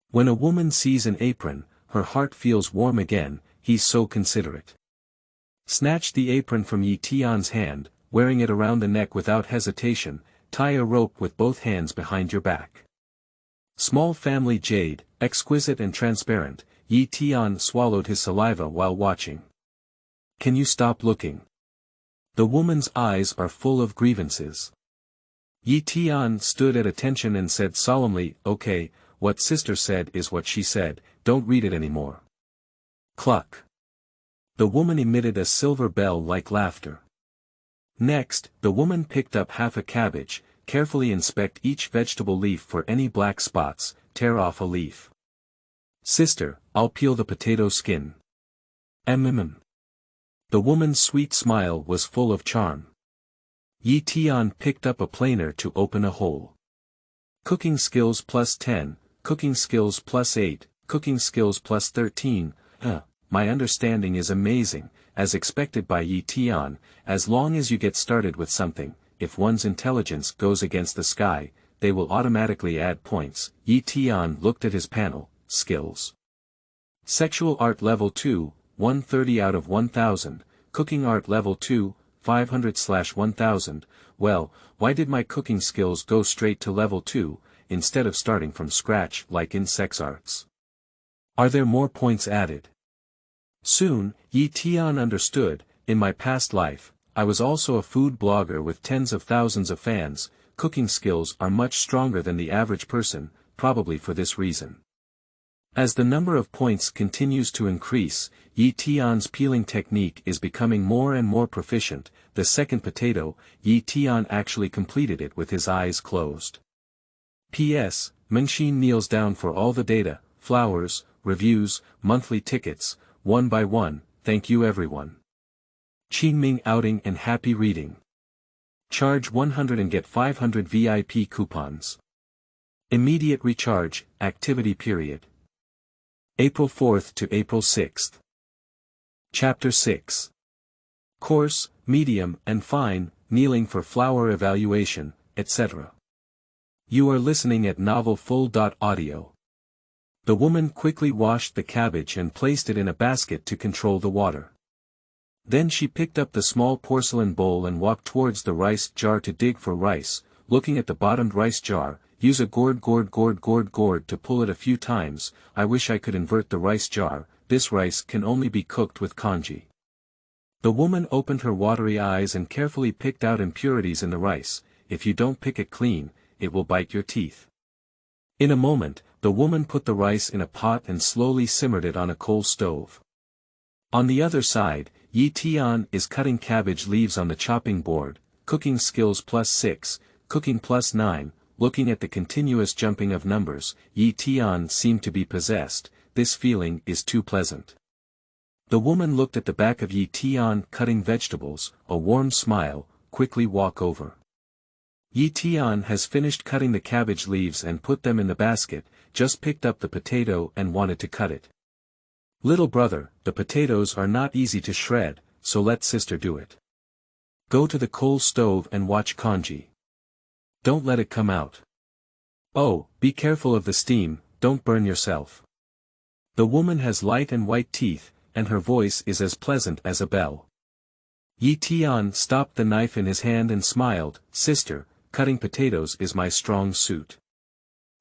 When a woman sees an apron, her heart feels warm again. He's so considerate. Snatch the apron from Ye Tian's hand, wearing it around the neck without hesitation. Tie a rope with both hands behind your back. Small family jade, exquisite and transparent. Ye Tian swallowed his saliva while watching. Can you stop looking? The woman's eyes are full of grievances. Ye Tian stood at attention and said solemnly, okay, what sister said is what she said, don't read it anymore. Cluck. The woman emitted a silver bell-like laughter. Next, the woman picked up half a cabbage, carefully inspect each vegetable leaf for any black spots, tear off a leaf. Sister, I'll peel the potato skin. The woman's sweet smile was full of charm. Ye Tian picked up a planer to open a hole. Cooking skills plus 10, cooking skills plus 8, cooking skills plus 13, my understanding is amazing, as expected by Ye Tian. As long as you get started with something, if one's intelligence goes against the sky, they will automatically add points. Ye Tian looked at his panel, skills. Sexual art level 2, 130 out of 1000, cooking art level 2, 500/1000, well, why did my cooking skills go straight to level 2, instead of starting from scratch like in sex arts? Are there more points added? Soon, Ye Tian understood. In my past life, I was also a food blogger with tens of thousands of fans. Cooking skills are much stronger than the average person, probably for this reason. As the number of points continues to increase, Ye Tian's peeling technique is becoming more and more proficient. The second potato, Ye Tian actually completed it with his eyes closed. P.S. Mengxin kneels down for all the data, flowers, reviews, monthly tickets, one by one. Thank you everyone. Qingming outing and happy reading. Charge 100 and get 500 VIP coupons. Immediate recharge, activity period. April 4th to April 6th. Chapter 6. Coarse, medium and fine, kneeling for flower evaluation, etc. You are listening at novelfull.audio. The woman quickly washed the cabbage and placed it in a basket to control the water. Then she picked up the small porcelain bowl and walked towards the rice jar to dig for rice. Looking at the bottomed rice jar, use a gourd to pull it a few times. I wish I could invert the rice jar. This rice can only be cooked with congee. The woman opened her watery eyes and carefully picked out impurities in the rice. If you don't pick it clean, it will bite your teeth. In a moment, the woman put the rice in a pot and slowly simmered it on a coal stove. On the other side, Ye Tian is cutting cabbage leaves on the chopping board. Cooking skills plus 6, cooking plus 9. Looking at the continuous jumping of numbers, Ye Tian seemed to be possessed. This feeling is too pleasant. The woman looked at the back of Ye Tian cutting vegetables, a warm smile, quickly walk over. Ye Tian has finished cutting the cabbage leaves and put them in the basket, just picked up the potato and wanted to cut it. Little brother, the potatoes are not easy to shred, so let sister do it. Go to the coal stove and watch congee. Don't let it come out. Oh, be careful of the steam, don't burn yourself. The woman has light and white teeth, and her voice is as pleasant as a bell. Ye Tian stopped the knife in his hand and smiled. Sister, cutting potatoes is my strong suit.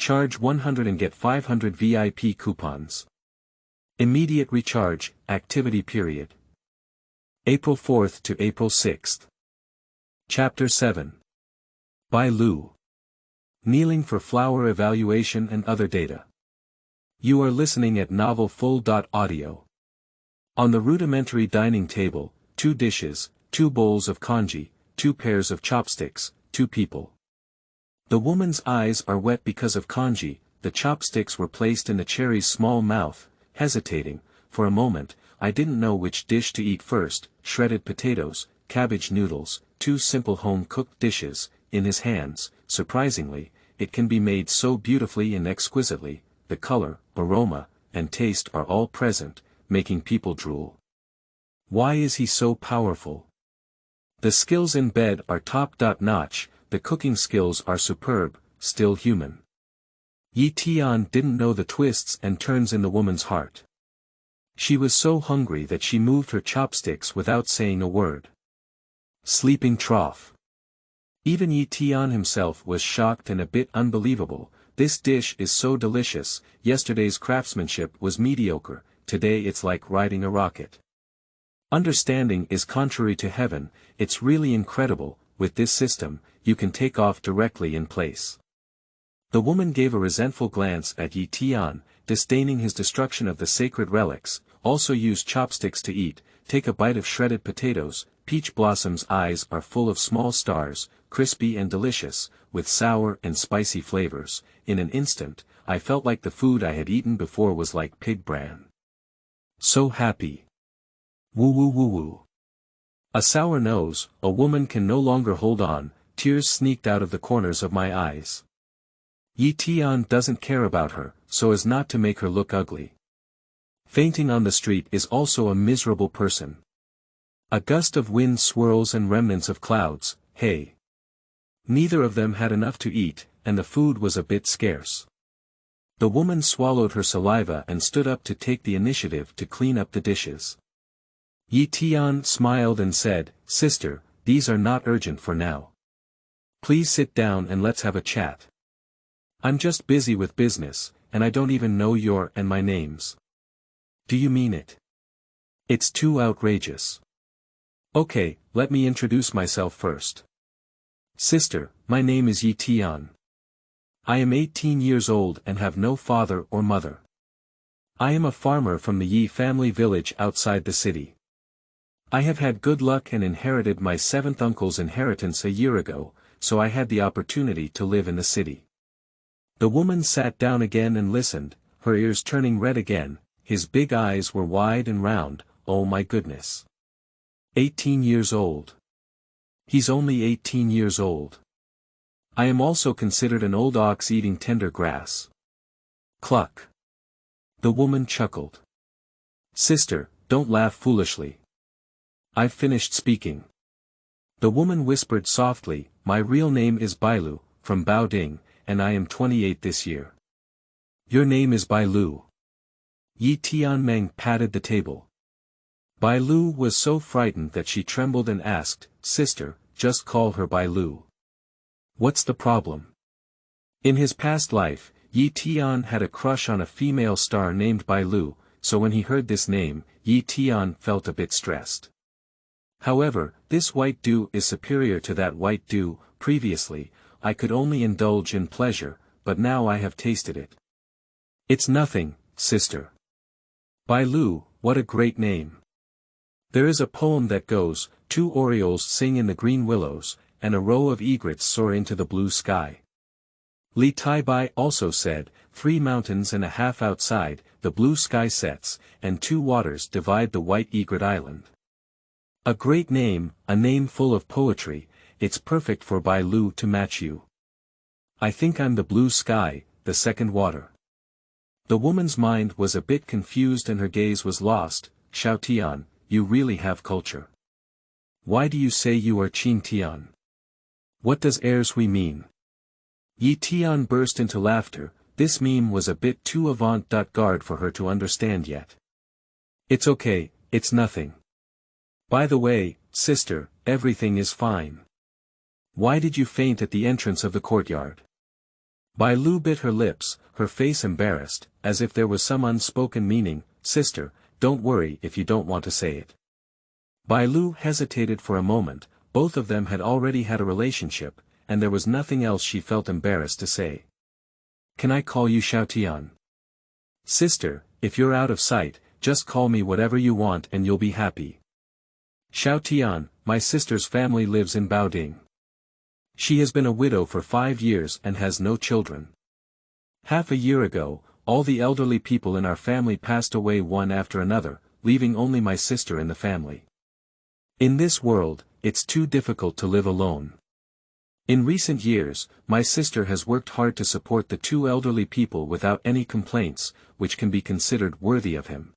Charge 100 and get 500 VIP coupons. Immediate recharge, activity period. April 4th to April 6th. Chapter 7. Bai Lu. Kneeling for flower evaluation and other data. You are listening at novel.Audio. On the rudimentary dining table, 2 dishes, 2 bowls of congee, 2 pairs of chopsticks, 2 people. The woman's eyes are wet because of congee. The chopsticks were placed in the cherry's small mouth, hesitating. For a moment, I didn't know which dish to eat first. Shredded potatoes, cabbage noodles, 2 simple home-cooked dishes, in his hands. Surprisingly, it can be made so beautifully and exquisitely. The color, aroma, and taste are all present, making people drool. Why is he so powerful? The skills in bed are top-notch, the cooking skills are superb, still human. Ye Tian didn't know the twists and turns in the woman's heart. She was so hungry that she moved her chopsticks without saying a word. Sleeping trough. Even Ye Tian himself was shocked and a bit unbelievable. This dish is so delicious. Yesterday's craftsmanship was mediocre, today it's like riding a rocket. Understanding is contrary to heaven. It's really incredible. With this system, you can take off directly in place. The woman gave a resentful glance at Ye Tian, disdaining his destruction of the sacred relics. Also use chopsticks to eat. Take a bite of shredded potatoes. Peach Blossom's eyes are full of small stars, crispy and delicious, with sour and spicy flavors. In an instant, I felt like the food I had eaten before was like pig bran. So happy. Woo woo woo woo. A sour nose, a woman can no longer hold on. Tears sneaked out of the corners of my eyes. Ye Tian doesn't care about her, so as not to make her look ugly. Fainting on the street is also a miserable person. A gust of wind swirls and remnants of clouds. Hey. Neither of them had enough to eat, and the food was a bit scarce. The woman swallowed her saliva and stood up to take the initiative to clean up the dishes. Ye Tian smiled and said, "Sister, these are not urgent for now. Please sit down and let's have a chat. I'm just busy with business, and I don't even know your and my names." "Do you mean it? It's too outrageous." "Okay, let me introduce myself first. Sister, my name is Ye Tian. I am 18 years old and have no father or mother. I am a farmer from the Ye family village outside the city. I have had good luck and inherited my 7th uncle's inheritance a year ago, so I had the opportunity to live in the city." The woman sat down again and listened, her ears turning red again. His big eyes were wide and round. Oh my goodness. 18 years old. He's only 18 years old. I am also considered an old ox eating tender grass. Cluck. The woman chuckled. "Sister, don't laugh foolishly. I've finished speaking." The woman whispered softly, "My real name is Bai Lu, from Baoding, and I am 28 this year." "Your name is Bai Lu." Ye Tianmeng patted the table. Bai Lu was so frightened that she trembled and asked, "Sister, just call her Bai Lu. What's the problem?" In his past life, Ye Tian had a crush on a female star named Bai Lu, so when he heard this name, Ye Tian felt a bit stressed. However, this white dew is superior to that white dew. Previously, I could only indulge in pleasure, but now I have tasted it. "It's nothing, sister." "Bai Lu, what a great name. There is a poem that goes, 2 orioles sing in the green willows, and a row of egrets soar into the blue sky." Li Tai also said, 3 mountains and a half outside, the blue sky sets, and 2 waters divide the white egret island. A great name, a name full of poetry. It's perfect for Bai Lu to match you. I think I'm the blue sky, the second water. The woman's mind was a bit confused and her gaze was lost. "Xiao Tian, you really have culture. Why do you say you are Qin Tian? What does we mean?" Ye Tian burst into laughter. This meme was a bit too avant-garde for her to understand yet. "It's okay, it's nothing. By the way, sister, everything is fine. Why did you faint at the entrance of the courtyard?" Bai Lu bit her lips, her face embarrassed, as if there was some unspoken meaning. Sister, don't worry if you don't want to say it. Bai Lu hesitated for a moment. Both of them had already had a relationship, and there was nothing else she felt embarrassed to say. Can I call you Xiao Tian? Sister, if you're out of sight, just call me whatever you want and you'll be happy. Xiao Tian, my sister's family lives in Baoding. She has been a widow for 5 years and has no children. Half a year ago, all the elderly people in our family passed away one after another, leaving only my sister in the family. In this world, it's too difficult to live alone. In recent years, my sister has worked hard to support the 2 elderly people without any complaints, which can be considered worthy of him.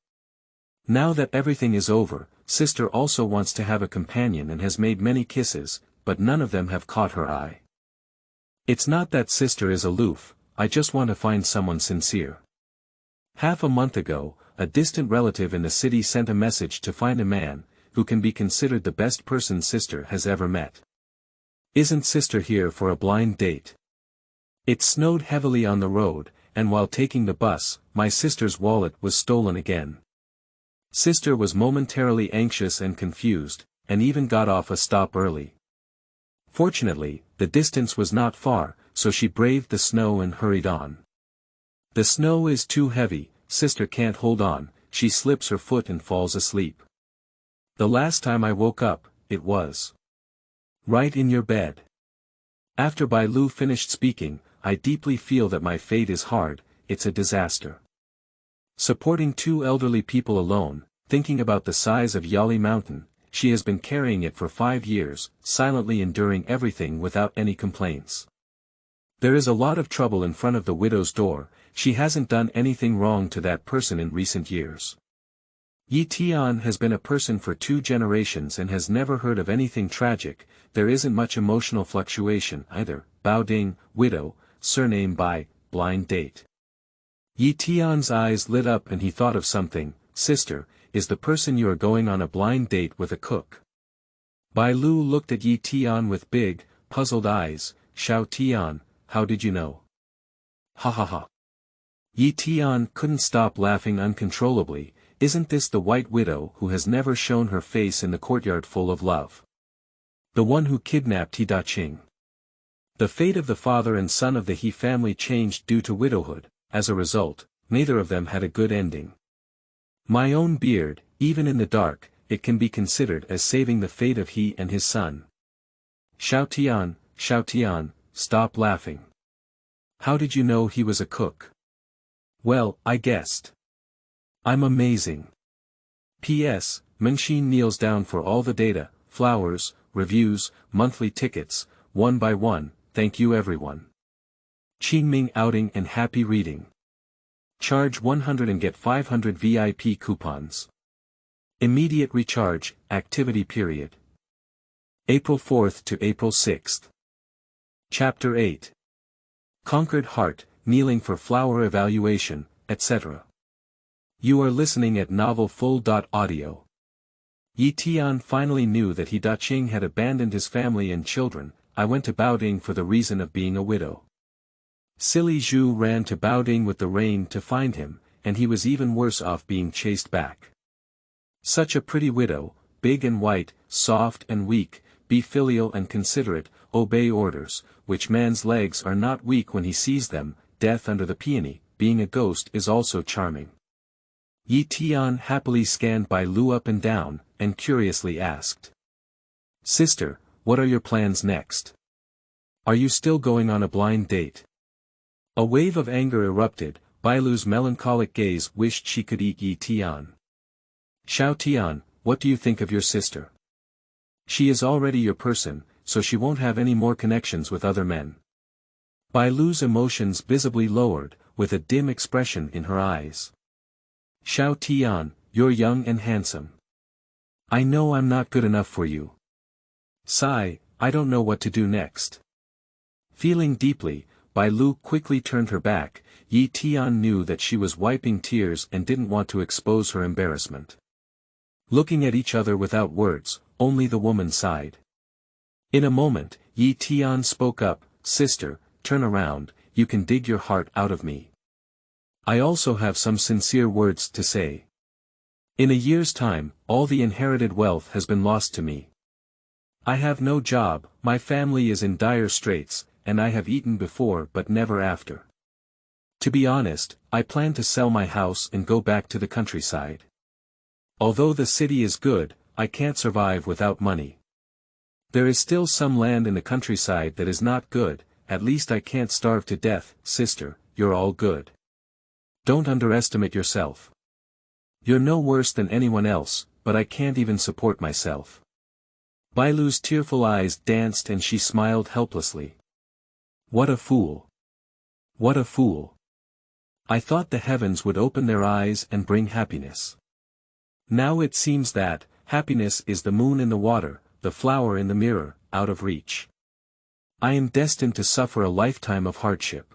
Now that everything is over, sister also wants to have a companion and has made many kisses, but none of them have caught her eye. It's not that sister is aloof, I just want to find someone sincere. Half a month ago, a distant relative in the city sent a message to find a man, who can be considered the best person sister has ever met. Isn't sister here for a blind date? It snowed heavily on the road, and while taking the bus, my sister's wallet was stolen again. Sister was momentarily anxious and confused, and even got off a stop early. Fortunately, the distance was not far, so she braved the snow and hurried on. The snow is too heavy, sister can't hold on, she slips her foot and falls asleep. The last time I woke up, it was right in your bed. After Bai Lu finished speaking, I deeply feel that my fate is hard, it's a disaster. Supporting 2 elderly people alone, thinking about the size of Yali Mountain, she has been carrying it for 5 years, silently enduring everything without any complaints. There is a lot of trouble in front of the widow's door, she hasn't done anything wrong to that person in recent years. Ye Tian has been a person for 2 generations and has never heard of anything tragic, there isn't much emotional fluctuation either. Baoding, widow, surname Bai, blind date. Ye Tian's eyes lit up and he thought of something. Sister, is the person you are going on a blind date with a cook? Bai Lu looked at Ye Tian with big, puzzled eyes. Xiao Tian, how did you know? Ha ha ha. Ye Tian couldn't stop laughing uncontrollably. Isn't this the white widow who has never shown her face in the courtyard full of love? The one who kidnapped He Daqing. The fate of the father and son of the He family changed due to widowhood. As a result, neither of them had a good ending. My own beard, even in the dark, it can be considered as saving the fate of he and his son. Xiao Tian, stop laughing. How did you know he was a cook? Well, I guessed. I'm amazing. P.S. Mengxin kneels down for all the data, flowers, reviews, monthly tickets, one by one, thank you everyone. Qingming outing and happy reading. Charge 100 and get 500 VIP coupons. Immediate recharge, activity period. April 4th to April 6th. Chapter 8. Conquered heart, kneeling for flower evaluation, etc. You are listening at novelfull.audio. Ye Tian finally knew that He Daqing had abandoned his family and children. I went to Baoding for the reason of being a widow. Silly Zhu ran to Baoding with the rain to find him, and he was even worse off being chased back. Such a pretty widow, big and white, soft and weak, be filial and considerate, obey orders, which man's legs are not weak when he sees them, death under the peony, being a ghost is also charming. Ye Tian happily scanned Bai Lu up and down, and curiously asked. Sister, what are your plans next? Are you still going on a blind date? A wave of anger erupted, Bai Lu's melancholic gaze wished she could eat Ye Tian. Xiao Tian, what do you think of your sister? She is already your person, so she won't have any more connections with other men. Bai Lu's emotions visibly lowered, with a dim expression in her eyes. Xiao Tian, you're young and handsome. I know I'm not good enough for you. Sigh, I don't know what to do next. Feeling deeply, Bai Lu quickly turned her back. Ye Tian knew that she was wiping tears and didn't want to expose her embarrassment. Looking at each other without words, only the woman sighed. In a moment, Ye Tian spoke up, Sister, turn around, you can dig your heart out of me. I also have some sincere words to say. In a year's time, all the inherited wealth has been lost to me. I have no job, my family is in dire straits, and I have eaten before but never after. To be honest, I plan to sell my house and go back to the countryside. Although the city is good, I can't survive without money. There is still some land in the countryside that is not good, at least I can't starve to death. Sister, you're all good. Don't underestimate yourself. You're no worse than anyone else, but I can't even support myself. Bai Lu's tearful eyes danced and she smiled helplessly. What a fool. What a fool. I thought the heavens would open their eyes and bring happiness. Now it seems that, happiness is the moon in the water, the flower in the mirror, out of reach. I am destined to suffer a lifetime of hardship.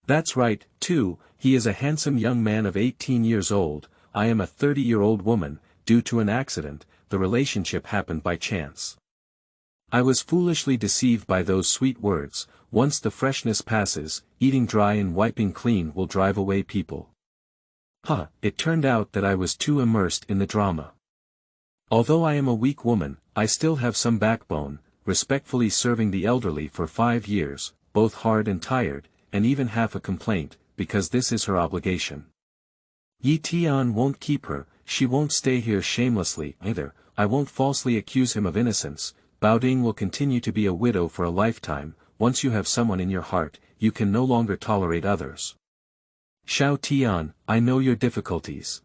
That's right, too, he is a handsome young man of 18 years old, I am a 30-year-old woman, due to an accident, the relationship happened by chance. I was foolishly deceived by those sweet words, once the freshness passes, eating dry and wiping clean will drive away people. It turned out that I was too immersed in the drama. Although I am a weak woman, I still have some backbone, respectfully serving the elderly for 5 years, both hard and tired, and even half a complaint, because this is her obligation. Ye Tian won't keep her, she won't stay here shamelessly either, I won't falsely accuse him of innocence, Bai Ling will continue to be a widow for a lifetime, once you have someone in your heart, you can no longer tolerate others. Xiao Tian, I know your difficulties.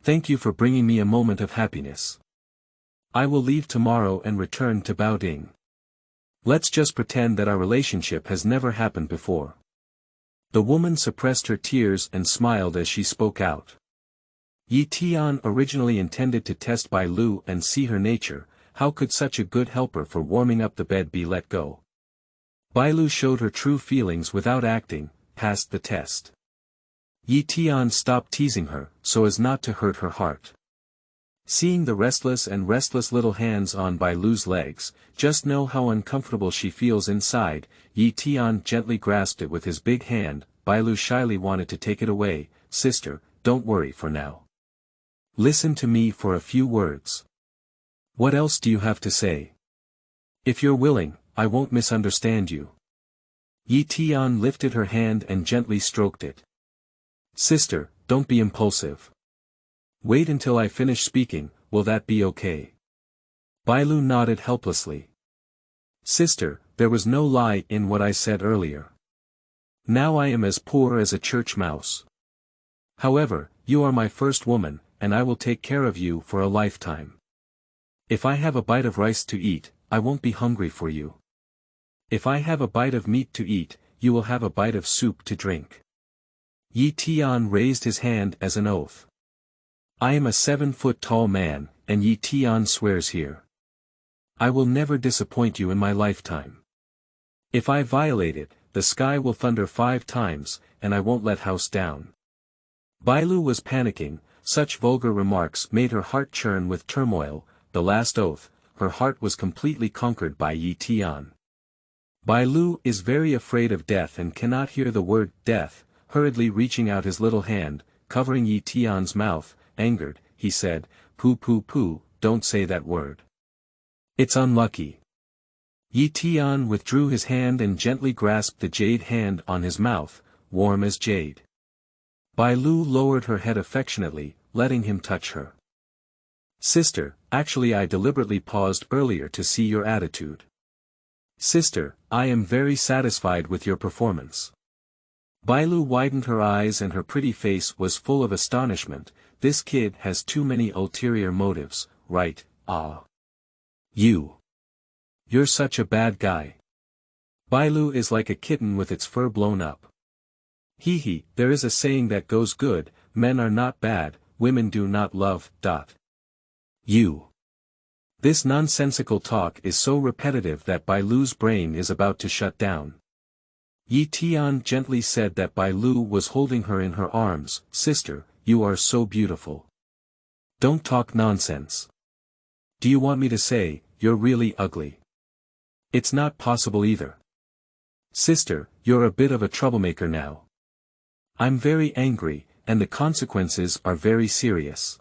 Thank you for bringing me a moment of happiness. I will leave tomorrow and return to Bai Ling. Let's just pretend that our relationship has never happened before. The woman suppressed her tears and smiled as she spoke out. Ye Tian originally intended to test Bai Lu and see her nature, how could such a good helper for warming up the bed be let go? Bai Lu showed her true feelings without acting, passed the test. Ye Tian stopped teasing her, so as not to hurt her heart. Seeing the restless little hands on Bai Lu's legs, just know how uncomfortable she feels inside, Ye Tian gently grasped it with his big hand, Bai Lu shyly wanted to take it away, sister, don't worry for now. Listen to me for a few words. What else do you have to say? If you're willing, I won't misunderstand you. Ye Tian lifted her hand and gently stroked it. Sister, don't be impulsive. Wait until I finish speaking, will that be okay? Bai Lu nodded helplessly. Sister, there was no lie in what I said earlier. Now I am as poor as a church mouse. However, you are my first woman, and I will take care of you for a lifetime. If I have a bite of rice to eat, I won't be hungry for you. If I have a bite of meat to eat, you will have a bite of soup to drink. Ye Tian raised his hand as an oath. I am a 7-foot-tall man, and Ye Tian swears here. I will never disappoint you in my lifetime. If I violate it, the sky will thunder 5 times, and I won't let house down. Bai Lu was panicking, such vulgar remarks made her heart churn with turmoil, the last oath, her heart was completely conquered by Ye Tian. Bai Lu is very afraid of death and cannot hear the word death, hurriedly reaching out his little hand, covering Ye Tian's mouth, angered, he said, pooh, don't say that word. It's unlucky. Ye Tian withdrew his hand and gently grasped the jade hand on his mouth, warm as jade. Bai Lu lowered her head affectionately, letting him touch her. Sister, actually I deliberately paused earlier to see your attitude. Sister, I am very satisfied with your performance. Bai Lu widened her eyes and her pretty face was full of astonishment, this kid has too many ulterior motives, right, You're such a bad guy. Bai Lu is like a kitten with its fur blown up. There is a saying that goes good, men are not bad, women do not love, This nonsensical talk is so repetitive that Bai Lu's brain is about to shut down. Ye Tian gently said that Bai Lu was holding her in her arms, sister, you are so beautiful. Don't talk nonsense. Do you want me to say, you're really ugly? It's not possible either. Sister, you're a bit of a troublemaker now. I'm very angry, and the consequences are very serious.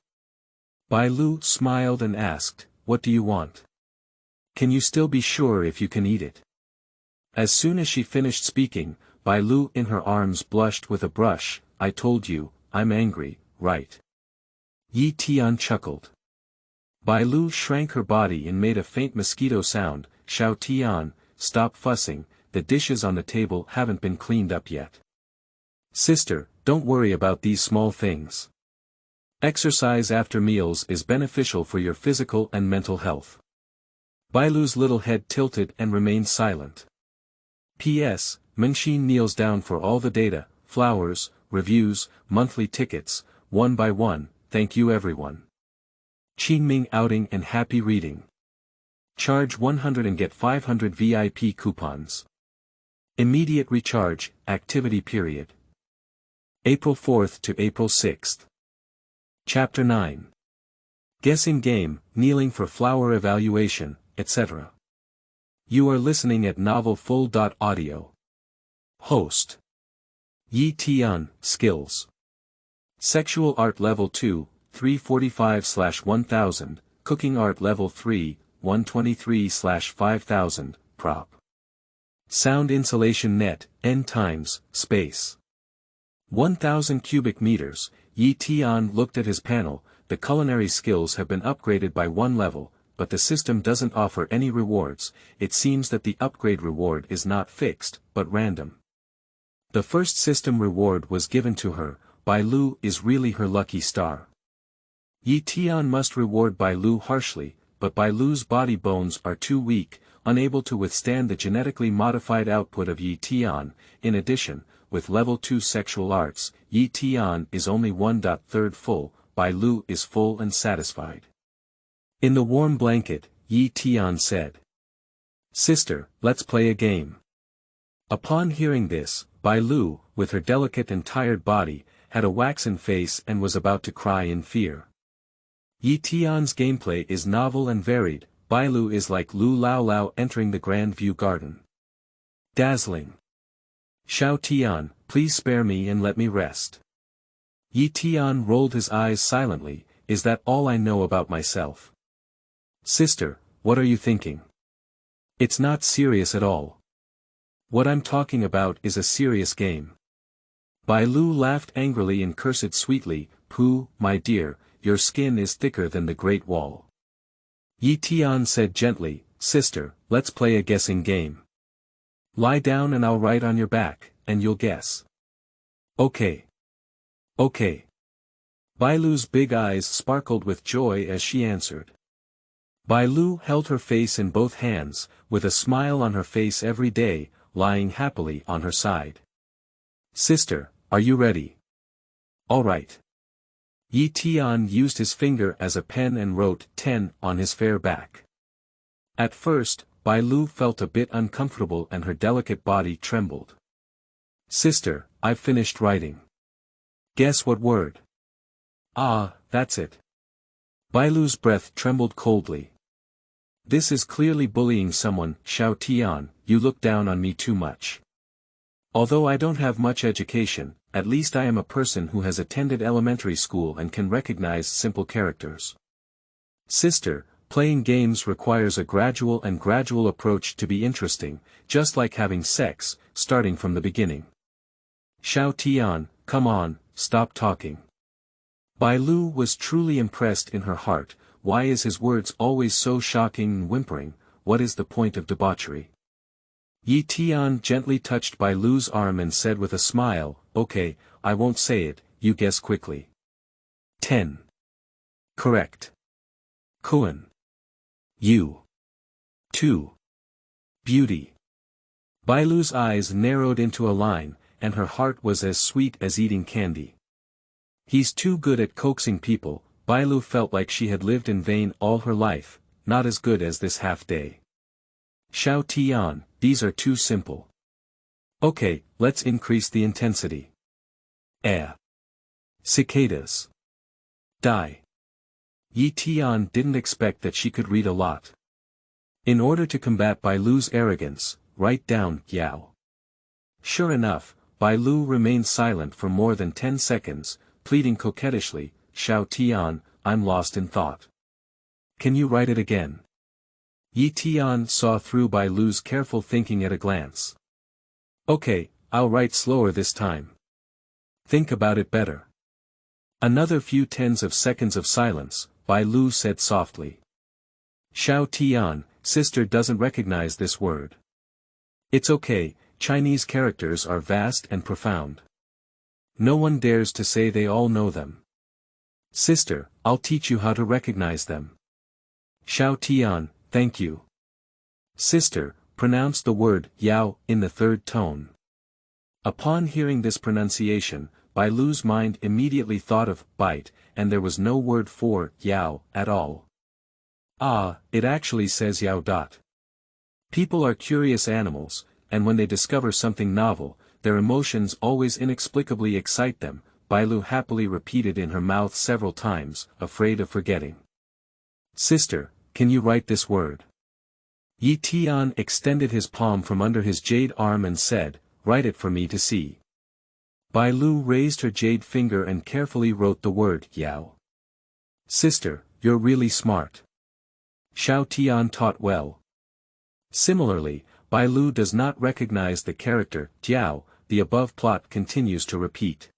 Bai Lu smiled and asked, what do you want? Can you still be sure if you can eat it? As soon as she finished speaking, Bai Lu in her arms blushed with a brush. I told you, I'm angry, right? Ye Tian chuckled. Bai Lu shrank her body and made a faint mosquito sound. Xiao Tian, stop fussing, the dishes on the table haven't been cleaned up yet. Sister, don't worry about these small things. Exercise after meals is beneficial for your physical and mental health. Bai Lu's little head tilted and remained silent. P.S. Menxin kneels down for all the data, flowers, reviews, monthly tickets, one by one. Thank you everyone. Qingming outing and happy reading. Charge 100 and get 500 VIP coupons. Immediate recharge, activity period. April 4th to April 6th. Chapter 9. Guessing game, kneeling for flower evaluation, etc. You are listening at novelfull.audio. Host. Ye Tian, Skills. Sexual Art Level 2, 345/1000, Cooking Art Level 3, 123/5000, Prop. Sound Insulation Net, N times, space. 1000 cubic meters. Ye Tian looked at his panel. The culinary skills have been upgraded by 1 level, but the system doesn't offer any rewards. It seems that the upgrade reward is not fixed, but random. The first system reward was given to her. Bai Lu is really her lucky star. Ye Tian must reward Bai Lu harshly, but Bai Lu's body bones are too weak, unable to withstand the genetically modified output of Ye Tian. In addition, with level 2 sexual arts, Ye Tian is only 1/3 full, Bai Lu is full and satisfied. In the warm blanket, Ye Tian said, Sister, let's play a game. Upon hearing this, Bai Lu, with her delicate and tired body, had a waxen face and was about to cry in fear. Ye Tian's gameplay is novel and varied. Bai Lu is like Lu Lao Lao entering the Grand View Garden. Dazzling. Xiao Tian, please spare me and let me rest. Ye Tian rolled his eyes silently. Is that all I know about myself? Sister, what are you thinking? It's not serious at all. What I'm talking about is a serious game. Bai Lu laughed angrily and cursed sweetly. Pooh, my dear, your skin is thicker than the Great Wall. Ye Tian said gently, Sister, let's play a guessing game. Lie down and I'll write on your back, and you'll guess. Okay. Okay. Bai Lu's big eyes sparkled with joy as she answered. Bai Lu held her face in both hands, with a smile on her face every day, lying happily on her side. Sister, are you ready? All right. Ye Tian used his finger as a pen and wrote 10 on his fair back. At first, Bai Lu felt a bit uncomfortable and her delicate body trembled. Sister, I've finished writing. Guess what word? Ah, that's it. Bai Lu's breath trembled coldly. This is clearly bullying someone. Xiao Tian, you look down on me too much. Although I don't have much education, at least I am a person who has attended elementary school and can recognize simple characters. Sister, playing games requires a gradual approach to be interesting, just like having sex, starting from the beginning. Xiao Tian, come on, stop talking. Bai Lu was truly impressed in her heart. Why is his words always so shocking and whimpering? What is the point of debauchery? Ye Tian gently touched Bai Lu's arm and said with a smile, Okay, I won't say it, you guess quickly. 10. Correct. Kuan. You. 2. Beauty. Bai Lu's eyes narrowed into a line, and her heart was as sweet as eating candy. He's too good at coaxing people. Bai Lu felt like she had lived in vain all her life, not as good as this half-day. Xiao Tian, these are too simple. Okay, let's increase the intensity. Cicadas. Die. Ye Tian didn't expect that she could read a lot. In order to combat Bai Lu's arrogance, write down Yao. Sure enough, Bai Lu remained silent for more than 10 seconds, pleading coquettishly, Xiao Tian, I'm lost in thought. Can you write it again? Ye Tian saw through Bai Lu's careful thinking at a glance. Okay, I'll write slower this time. Think about it better. Another few tens of seconds of silence, Bai Lu said softly. Xiao Tian, sister doesn't recognize this word. It's okay, Chinese characters are vast and profound. No one dares to say they all know them. Sister, I'll teach you how to recognize them. Xiao Tian, thank you. Sister, pronounce the word Yao in the third tone. Upon hearing this pronunciation, Bai Lu's mind immediately thought of bite, and there was no word for Yao at all. Ah, it actually says Yao. People are curious animals, and when they discover something novel, their emotions always inexplicably excite them, Bai Lu happily repeated in her mouth several times, afraid of forgetting. Sister, can you write this word? Ye Tian extended his palm from under his jade arm and said, write it for me to see. Bai Lu raised her jade finger and carefully wrote the word Yao. Sister, you're really smart. Xiao Tian taught well. Similarly, Bai Lu does not recognize the character Jiao, the above plot continues to repeat.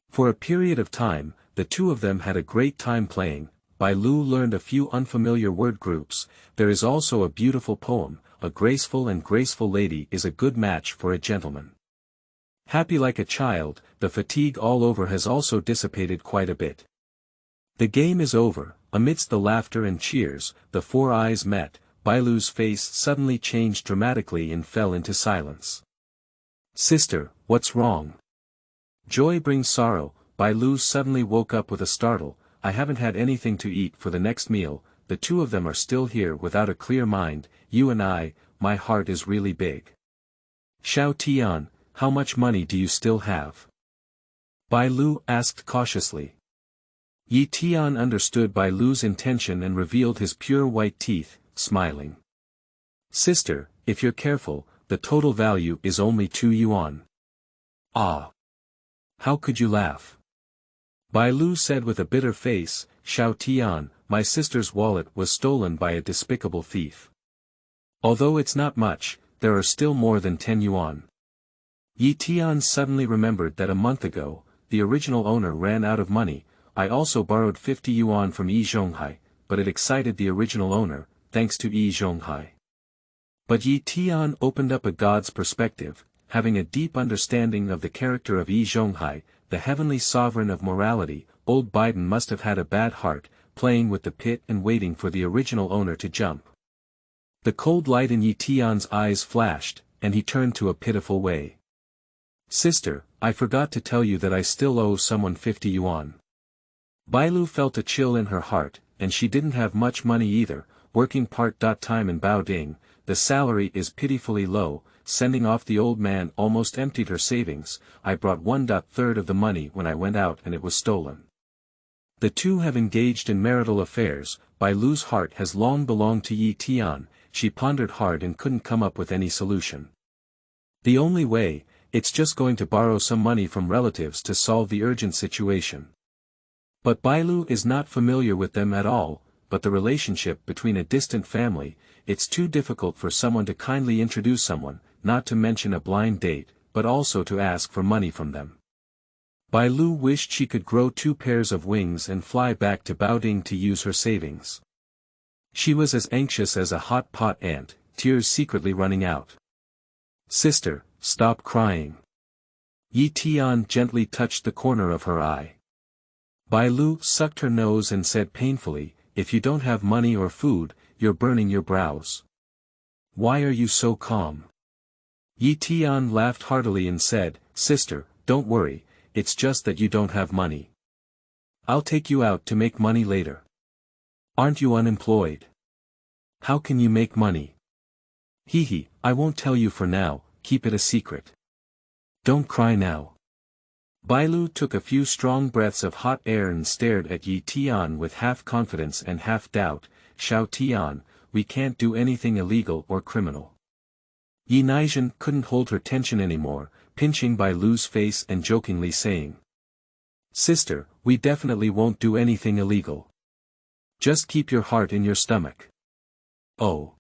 For a period of time, the two of them had a great time playing. Bai Lu learned a few unfamiliar word groups. There is also a beautiful poem, a graceful and graceful lady is a good match for a gentleman. Happy like a child, the fatigue all over has also dissipated quite a bit. The game is over. Amidst the laughter and cheers, the four eyes met. Bai Lu's face suddenly changed dramatically and fell into silence. Sister, what's wrong? Joy brings sorrow. Bai Lu suddenly woke up with a startle. I haven't had anything to eat for the next meal. The two of them are still here without a clear mind. You and I, my heart is really big. Xiao Tian, how much money do you still have? Bai Lu asked cautiously. Ye Tian understood Bai Lu's intention and revealed his pure white teeth, smiling. Sister, if you're careful, the total value is only 2 yuan. Ah! How could you laugh? Bai Lu said with a bitter face, Xiao Tian, my sister's wallet was stolen by a despicable thief. Although it's not much, there are still more than 10 yuan. Ye Tian suddenly remembered that a month ago, the original owner ran out of money. I also borrowed 50 yuan from Yi Zhonghai, but it excited the original owner, thanks to Yi Zhonghai. But Ye Tian opened up a god's perspective, having a deep understanding of the character of Yi Zhonghai, the heavenly sovereign of morality. Old Biden must have had a bad heart, playing with the pit and waiting for the original owner to jump. The cold light in Ye Tian's eyes flashed, and he turned to a pitiful way. Sister, I forgot to tell you that I still owe someone 50 yuan. Bai Lu felt a chill in her heart, and she didn't have much money either, working part-time in Baoding. The salary is pitifully low. Sending off the old man almost emptied her savings. I brought 1/3 of the money when I went out and it was stolen. The two have engaged in marital affairs. Bai Lu's heart has long belonged to Ye Tian. She pondered hard and couldn't come up with any solution. The only way, it's just going to borrow some money from relatives to solve the urgent situation. But Bai Lu is not familiar with them at all, but the relationship between a distant family, it's too difficult for someone to kindly introduce someone, not to mention a blind date, but also to ask for money from them. Bai Lu wished she could grow 2 pairs of wings and fly back to Baoding to use her savings. She was as anxious as a hot pot ant, tears secretly running out. Sister, stop crying. Ye Tian gently touched the corner of her eye. Bai Lu sucked her nose and said painfully, if you don't have money or food, you're burning your brows. Why are you so calm? Ye Tian laughed heartily and said, Sister, don't worry, it's just that you don't have money. I'll take you out to make money later. Aren't you unemployed? How can you make money? Hee, I won't tell you for now, keep it a secret. Don't cry now. Bai Lu took a few strong breaths of hot air and stared at Ye Tian with half confidence and half doubt. Xiao Tian, we can't do anything illegal or criminal. Ye Tian couldn't hold her tension anymore, pinching Bai Lu's face and jokingly saying. Sister, we definitely won't do anything illegal. Just keep your heart in your stomach. Oh.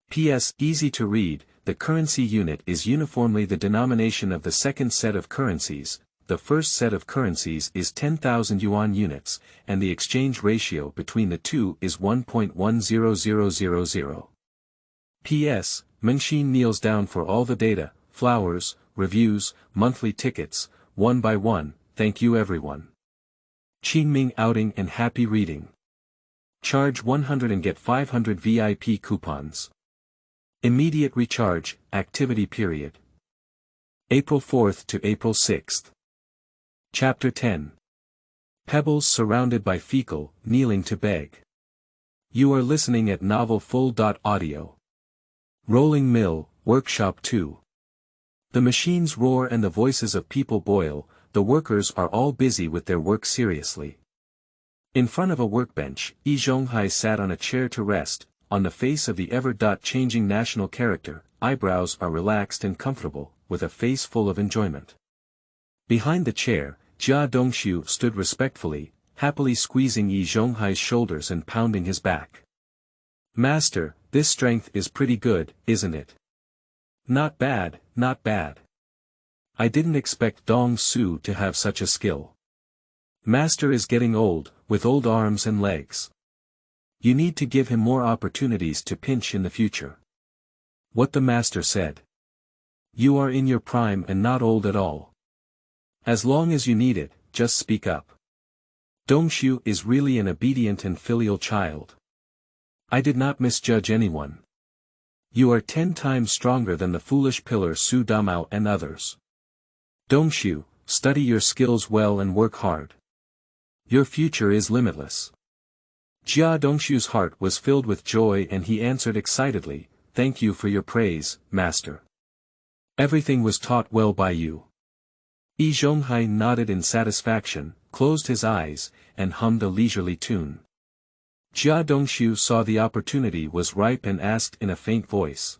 P.S. Easy to read, the currency unit is uniformly the denomination of the second set of currencies, the first set of currencies is 10,000 yuan units, and the exchange ratio between the two is 1.10000. P.S. Mengxin kneels down for all the data, flowers, reviews, monthly tickets, one by one, thank you everyone. Qingming outing and happy reading. Charge 100 and get 500 VIP coupons. Immediate recharge, activity period. April 4th to April 6th. Chapter 10. Pebbles surrounded by Fecal, kneeling to beg. You are listening at novel.Audio. Rolling Mill, Workshop 2. The machines roar and the voices of people boil, the workers are all busy with their work seriously. In front of a workbench, Ye Tian sat on a chair to rest, on the face of the ever-changing national character, eyebrows are relaxed and comfortable, with a face full of enjoyment. Behind the chair, Jia Dongxiu stood respectfully, happily squeezing Ye Tian's shoulders and pounding his back. Master, this strength is pretty good, isn't it? Not bad, not bad. I didn't expect Dong Su to have such a skill. Master is getting old, with old arms and legs. You need to give him more opportunities to pinch in the future. What the master said. You are in your prime and not old at all. As long as you need it, just speak up. Dongxiu is really an obedient and filial child. I did not misjudge anyone. You are 10 times stronger than the foolish pillar Su Damao and others. Dongxiu, study your skills well and work hard. Your future is limitless. Jia Dongxiu's heart was filled with joy and he answered excitedly, thank you for your praise, master. Everything was taught well by you. Ye Tian nodded in satisfaction, closed his eyes, and hummed a leisurely tune. Jia Dongxiu saw the opportunity was ripe and asked in a faint voice.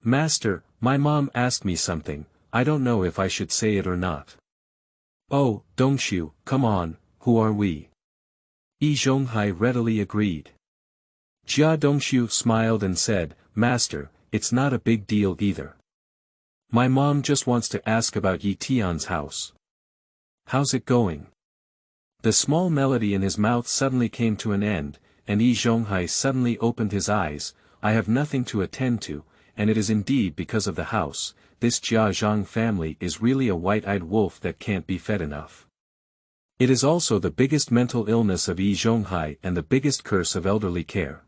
Master, my mom asked me something, I don't know if I should say it or not. Oh, Dongxiu, come on, who are we? Ye Tian readily agreed. Jia Dongxiu smiled and said, Master, it's not a big deal either. My mom just wants to ask about Ye Tian's house. How's it going? The small melody in his mouth suddenly came to an end, and Ye Tian suddenly opened his eyes. I have nothing to attend to, and it is indeed because of the house. This Jia Zhang family is really a white-eyed wolf that can't be fed enough. It is also the biggest mental illness of Ye Tian and the biggest curse of elderly care.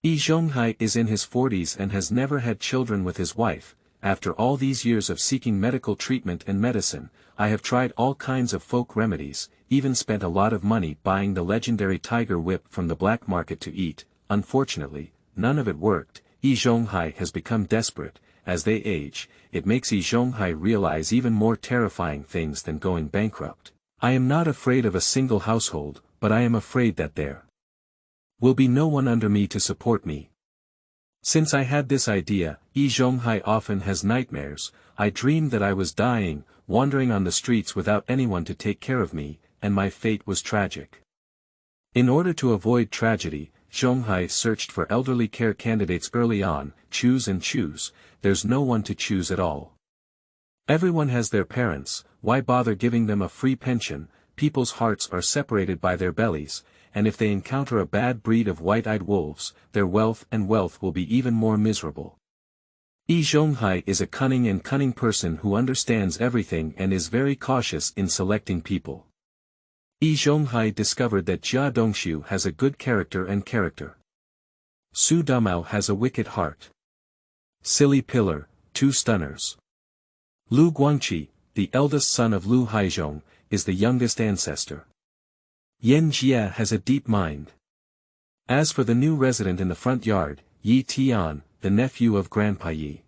Ye Tian is in his 40s and has never had children with his wife. After all these years of seeking medical treatment and medicine, I have tried all kinds of folk remedies, even spent a lot of money buying the legendary tiger whip from the black market to eat. Unfortunately, none of it worked. Ye Tian has become desperate. As they age, it makes Ye Tian realize even more terrifying things than going bankrupt. I am not afraid of a single household, but I am afraid that there will be no one under me to support me. Since I had this idea, Ye Tian often has nightmares. I dreamed that I was dying, wandering on the streets without anyone to take care of me, and my fate was tragic. In order to avoid tragedy, Tian searched for elderly care candidates early on. Choose and choose, there's no one to choose at all. Everyone has their parents, why bother giving them a free pension? People's hearts are separated by their bellies, and if they encounter a bad breed of white-eyed wolves, their wealth will be even more miserable. Ye Tian is a cunning person who understands everything and is very cautious in selecting people. Ye Tian discovered that Jia Dongxiu has a good character. Su Damao has a wicked heart. Silly pillar, 2 stunners. Lu Guangqi, the eldest son of Lu Haizhong, is the youngest ancestor. Yan Jia has a deep mind. As for the new resident in the front yard, Ye Tian, the nephew of Grandpa Ye.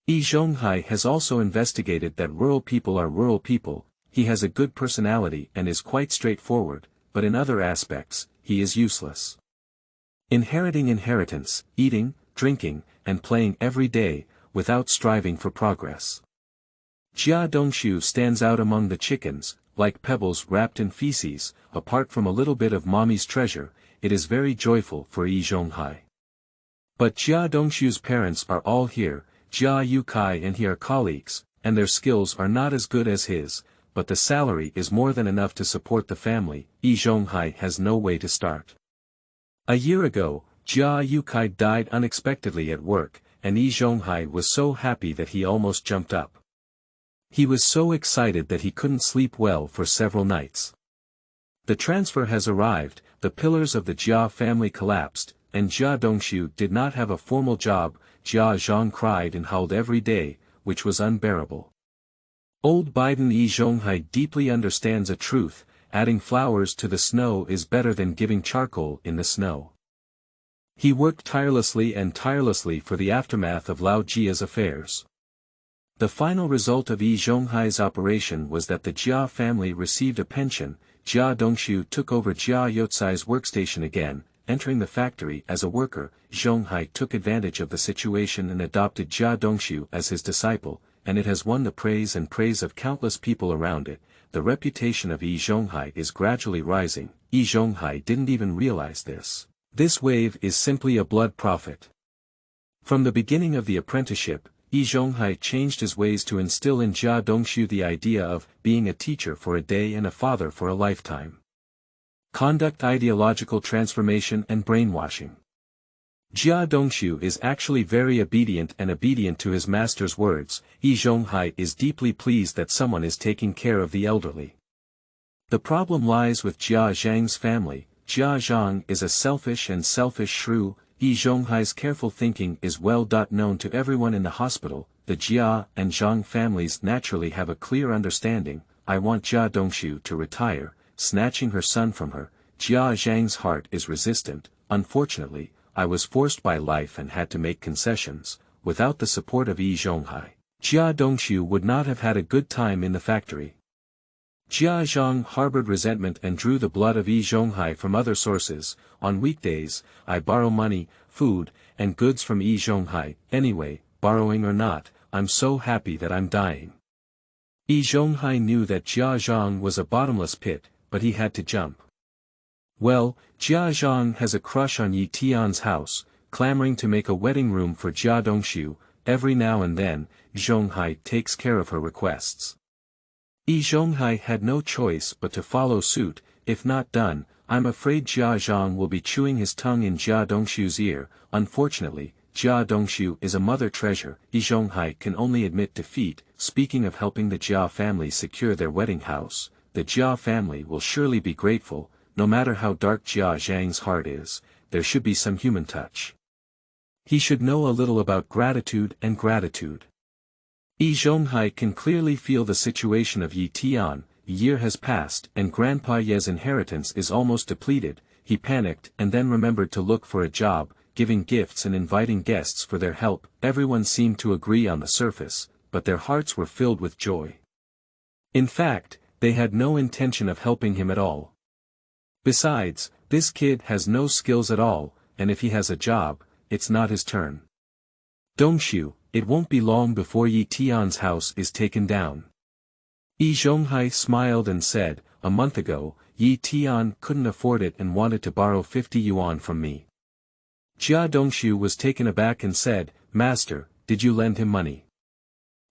Ye Tian has also investigated that rural people are rural people. He has a good personality and is quite straightforward, but in other aspects, he is useless. Inheriting inheritance, eating, drinking, and playing every day, without striving for progress. Jia Dongshu stands out among the chickens, like pebbles wrapped in feces. Apart from a little bit of mommy's treasure, it is very joyful for Yi Zhonghai. But Jia Dongshu's parents are all here. Jia Yukai and he are colleagues, and their skills are not as good as his, but the salary is more than enough to support the family. Yi Zhonghai has no way to start. A year ago, Jia Yukai died unexpectedly at work, and Yi Zhonghai was so happy that he almost jumped up. He was so excited that he couldn't sleep well for several nights. The transfer has arrived, the pillars of the Jia family collapsed, and Jia Dongshu did not have a formal job. Jia Zhang cried and howled every day, which was unbearable. Old Biden Yi Zhonghai deeply understands a truth: adding flowers to the snow is better than giving charcoal in the snow. He worked tirelessly for the aftermath of Lao Jia's affairs. The final result of Yi Zhonghai's operation was that the Jia family received a pension. Jia Dongshu took over Jia Yotsai's workstation again, entering the factory as a worker. Zhonghai took advantage of the situation and adopted Jia Dongshu as his disciple, and it has won the praise of countless people around it. The reputation of Yi Zhonghai is gradually rising. Yi Zhonghai didn't even realize this. This wave is simply a blood prophet. From the beginning of the apprenticeship, Yi Zhonghai changed his ways to instill in Jia Dongshu the idea of being a teacher for a day and a father for a lifetime. Conduct ideological transformation and brainwashing. Jia Dongshu is actually very obedient to his master's words. Yi Zhonghai is deeply pleased that someone is taking care of the elderly. The problem lies with Jia Zhang's family. Jia Zhang is a selfish shrew. Yi Zhonghai's careful thinking is well known to everyone in the hospital. The Jia and Zhang families naturally have a clear understanding. I want Jia Dongshu to retire, snatching her son from her. Jia Zhang's heart is resistant. Unfortunately, I was forced by life and had to make concessions. Without the support of Yi Zhonghai, Jia Dongshu would not have had a good time in the factory. Jia Zhang harbored resentment and drew the blood of Yi Zhonghai from other sources. On weekdays, I borrow money, food, and goods from Yi Zhonghai. Anyway, borrowing or not, I'm so happy that I'm dying. Yi Zhonghai knew that Jia Zhang was a bottomless pit, but he had to jump. Well, Jia Zhang has a crush on Ye Tian's house, clamoring to make a wedding room for Jia Dongshu. Every now and then, Zhonghai takes care of her requests. Yi Zhonghai had no choice but to follow suit. If not done, I'm afraid Jia Zhang will be chewing his tongue in Jia Dongshu's ear. Unfortunately, Jia Dongshu is a mother treasure. Yi Zhonghai can only admit defeat. Speaking of helping the Jia family secure their wedding house, the Jia family will surely be grateful. No matter how dark Jia Zhang's heart is, there should be some human touch. He should know a little about gratitude. Yi Zhonghai can clearly feel the situation of Ye Tian. A year has passed and Grandpa Ye's inheritance is almost depleted. He panicked and then remembered to look for a job, giving gifts and inviting guests for their help. Everyone seemed to agree on the surface, but their hearts were filled with joy. In fact, they had no intention of helping him at all. Besides, this kid has no skills at all, and if he has a job, it's not his turn. Dongshu, it won't be long before Ye Tian's house is taken down. Yi Zhonghai smiled and said, a month ago, Ye Tian couldn't afford it and wanted to borrow 50 yuan from me. Jia Dongshu was taken aback and said, Master, did you lend him money?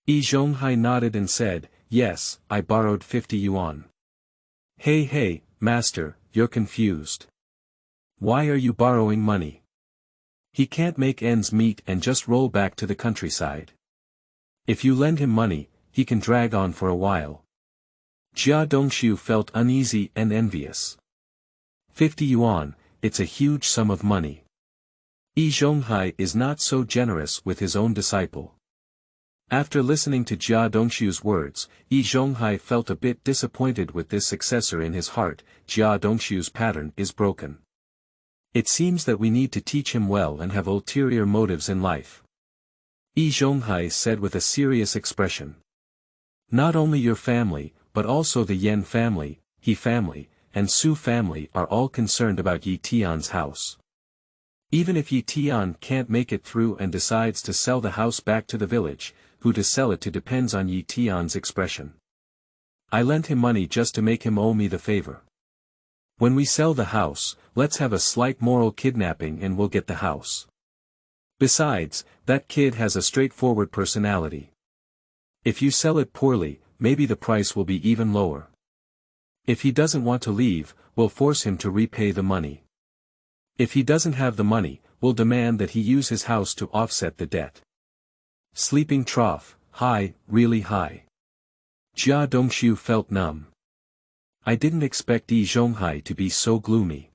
Yi Zhonghai nodded and said, yes, I borrowed 50 yuan. Hey, Master, you're confused. Why are you borrowing money? He can't make ends meet and just roll back to the countryside. If you lend him money, he can drag on for a while. Jia Dongshu felt uneasy and envious. 50 yuan, it's a huge sum of money. Yi Zhonghai is not so generous with his own disciple. After listening to Jia Dongshu's words, Yi Zhonghai felt a bit disappointed with this successor in his heart. Jia Dongshu's pattern is broken. It seems that we need to teach him well and have ulterior motives in life. Yi Zhonghai said with a serious expression. Not only your family, but also the Yan family, He family, and Su family are all concerned about Ye Tian's house. Even if Ye Tian can't make it through and decides to sell the house back to the village, who to sell it to depends on Ye Tian's expression. I lent him money just to make him owe me the favor. When we sell the house, let's have a slight moral kidnapping and we'll get the house. Besides, that kid has a straightforward personality. If you sell it poorly, maybe the price will be even lower. If he doesn't want to leave, we'll force him to repay the money. If he doesn't have the money, we'll demand that he use his house to offset the debt. Sleeping trough, high, really high. Jia Dongxiu felt numb. I didn't expect Yi Zhonghai to be so gloomy.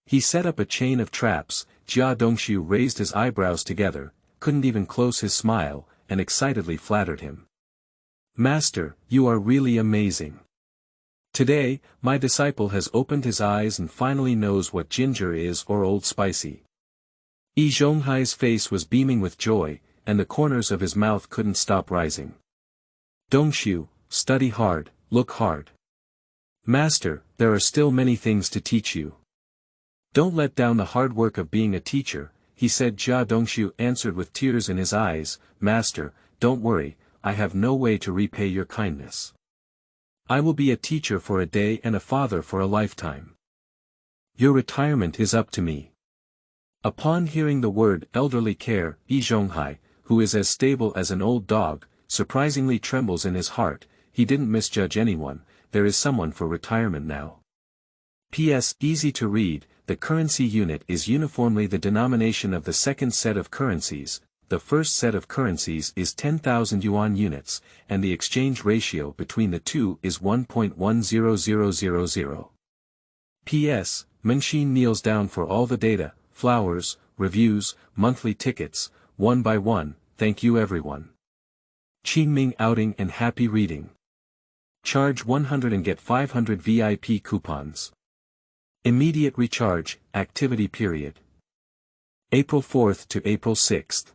He set up a chain of traps. Jia Dongxiu raised his eyebrows together, couldn't even close his smile, and excitedly flattered him. Master, you are really amazing. Today, my disciple has opened his eyes and finally knows what ginger is or Old Spicy. Yi Zhonghai's face was beaming with joy, and the corners of his mouth couldn't stop rising. Dongxiu, study hard, look hard. Master, there are still many things to teach you. Don't let down the hard work of being a teacher, he said. Jia Dongxiu answered with tears in his eyes, Master, don't worry, I have no way to repay your kindness. I will be a teacher for a day and a father for a lifetime. Your retirement is up to me. Upon hearing the word elderly care, Yi Zhonghai, who is as stable as an old dog, surprisingly trembles in his heart. He didn't misjudge anyone, there is someone for retirement now. P.S. Easy to read, the currency unit is uniformly the denomination of the second set of currencies. The first set of currencies is 10,000 yuan units, and the exchange ratio between the two is 1.10000. P.S. Mengxin kneels down for all the data, flowers, reviews, monthly tickets, one by one. Thank you everyone. Qingming outing and happy reading. Charge 100 and get 500 VIP coupons. Immediate recharge, activity period. April 4th to April 6th.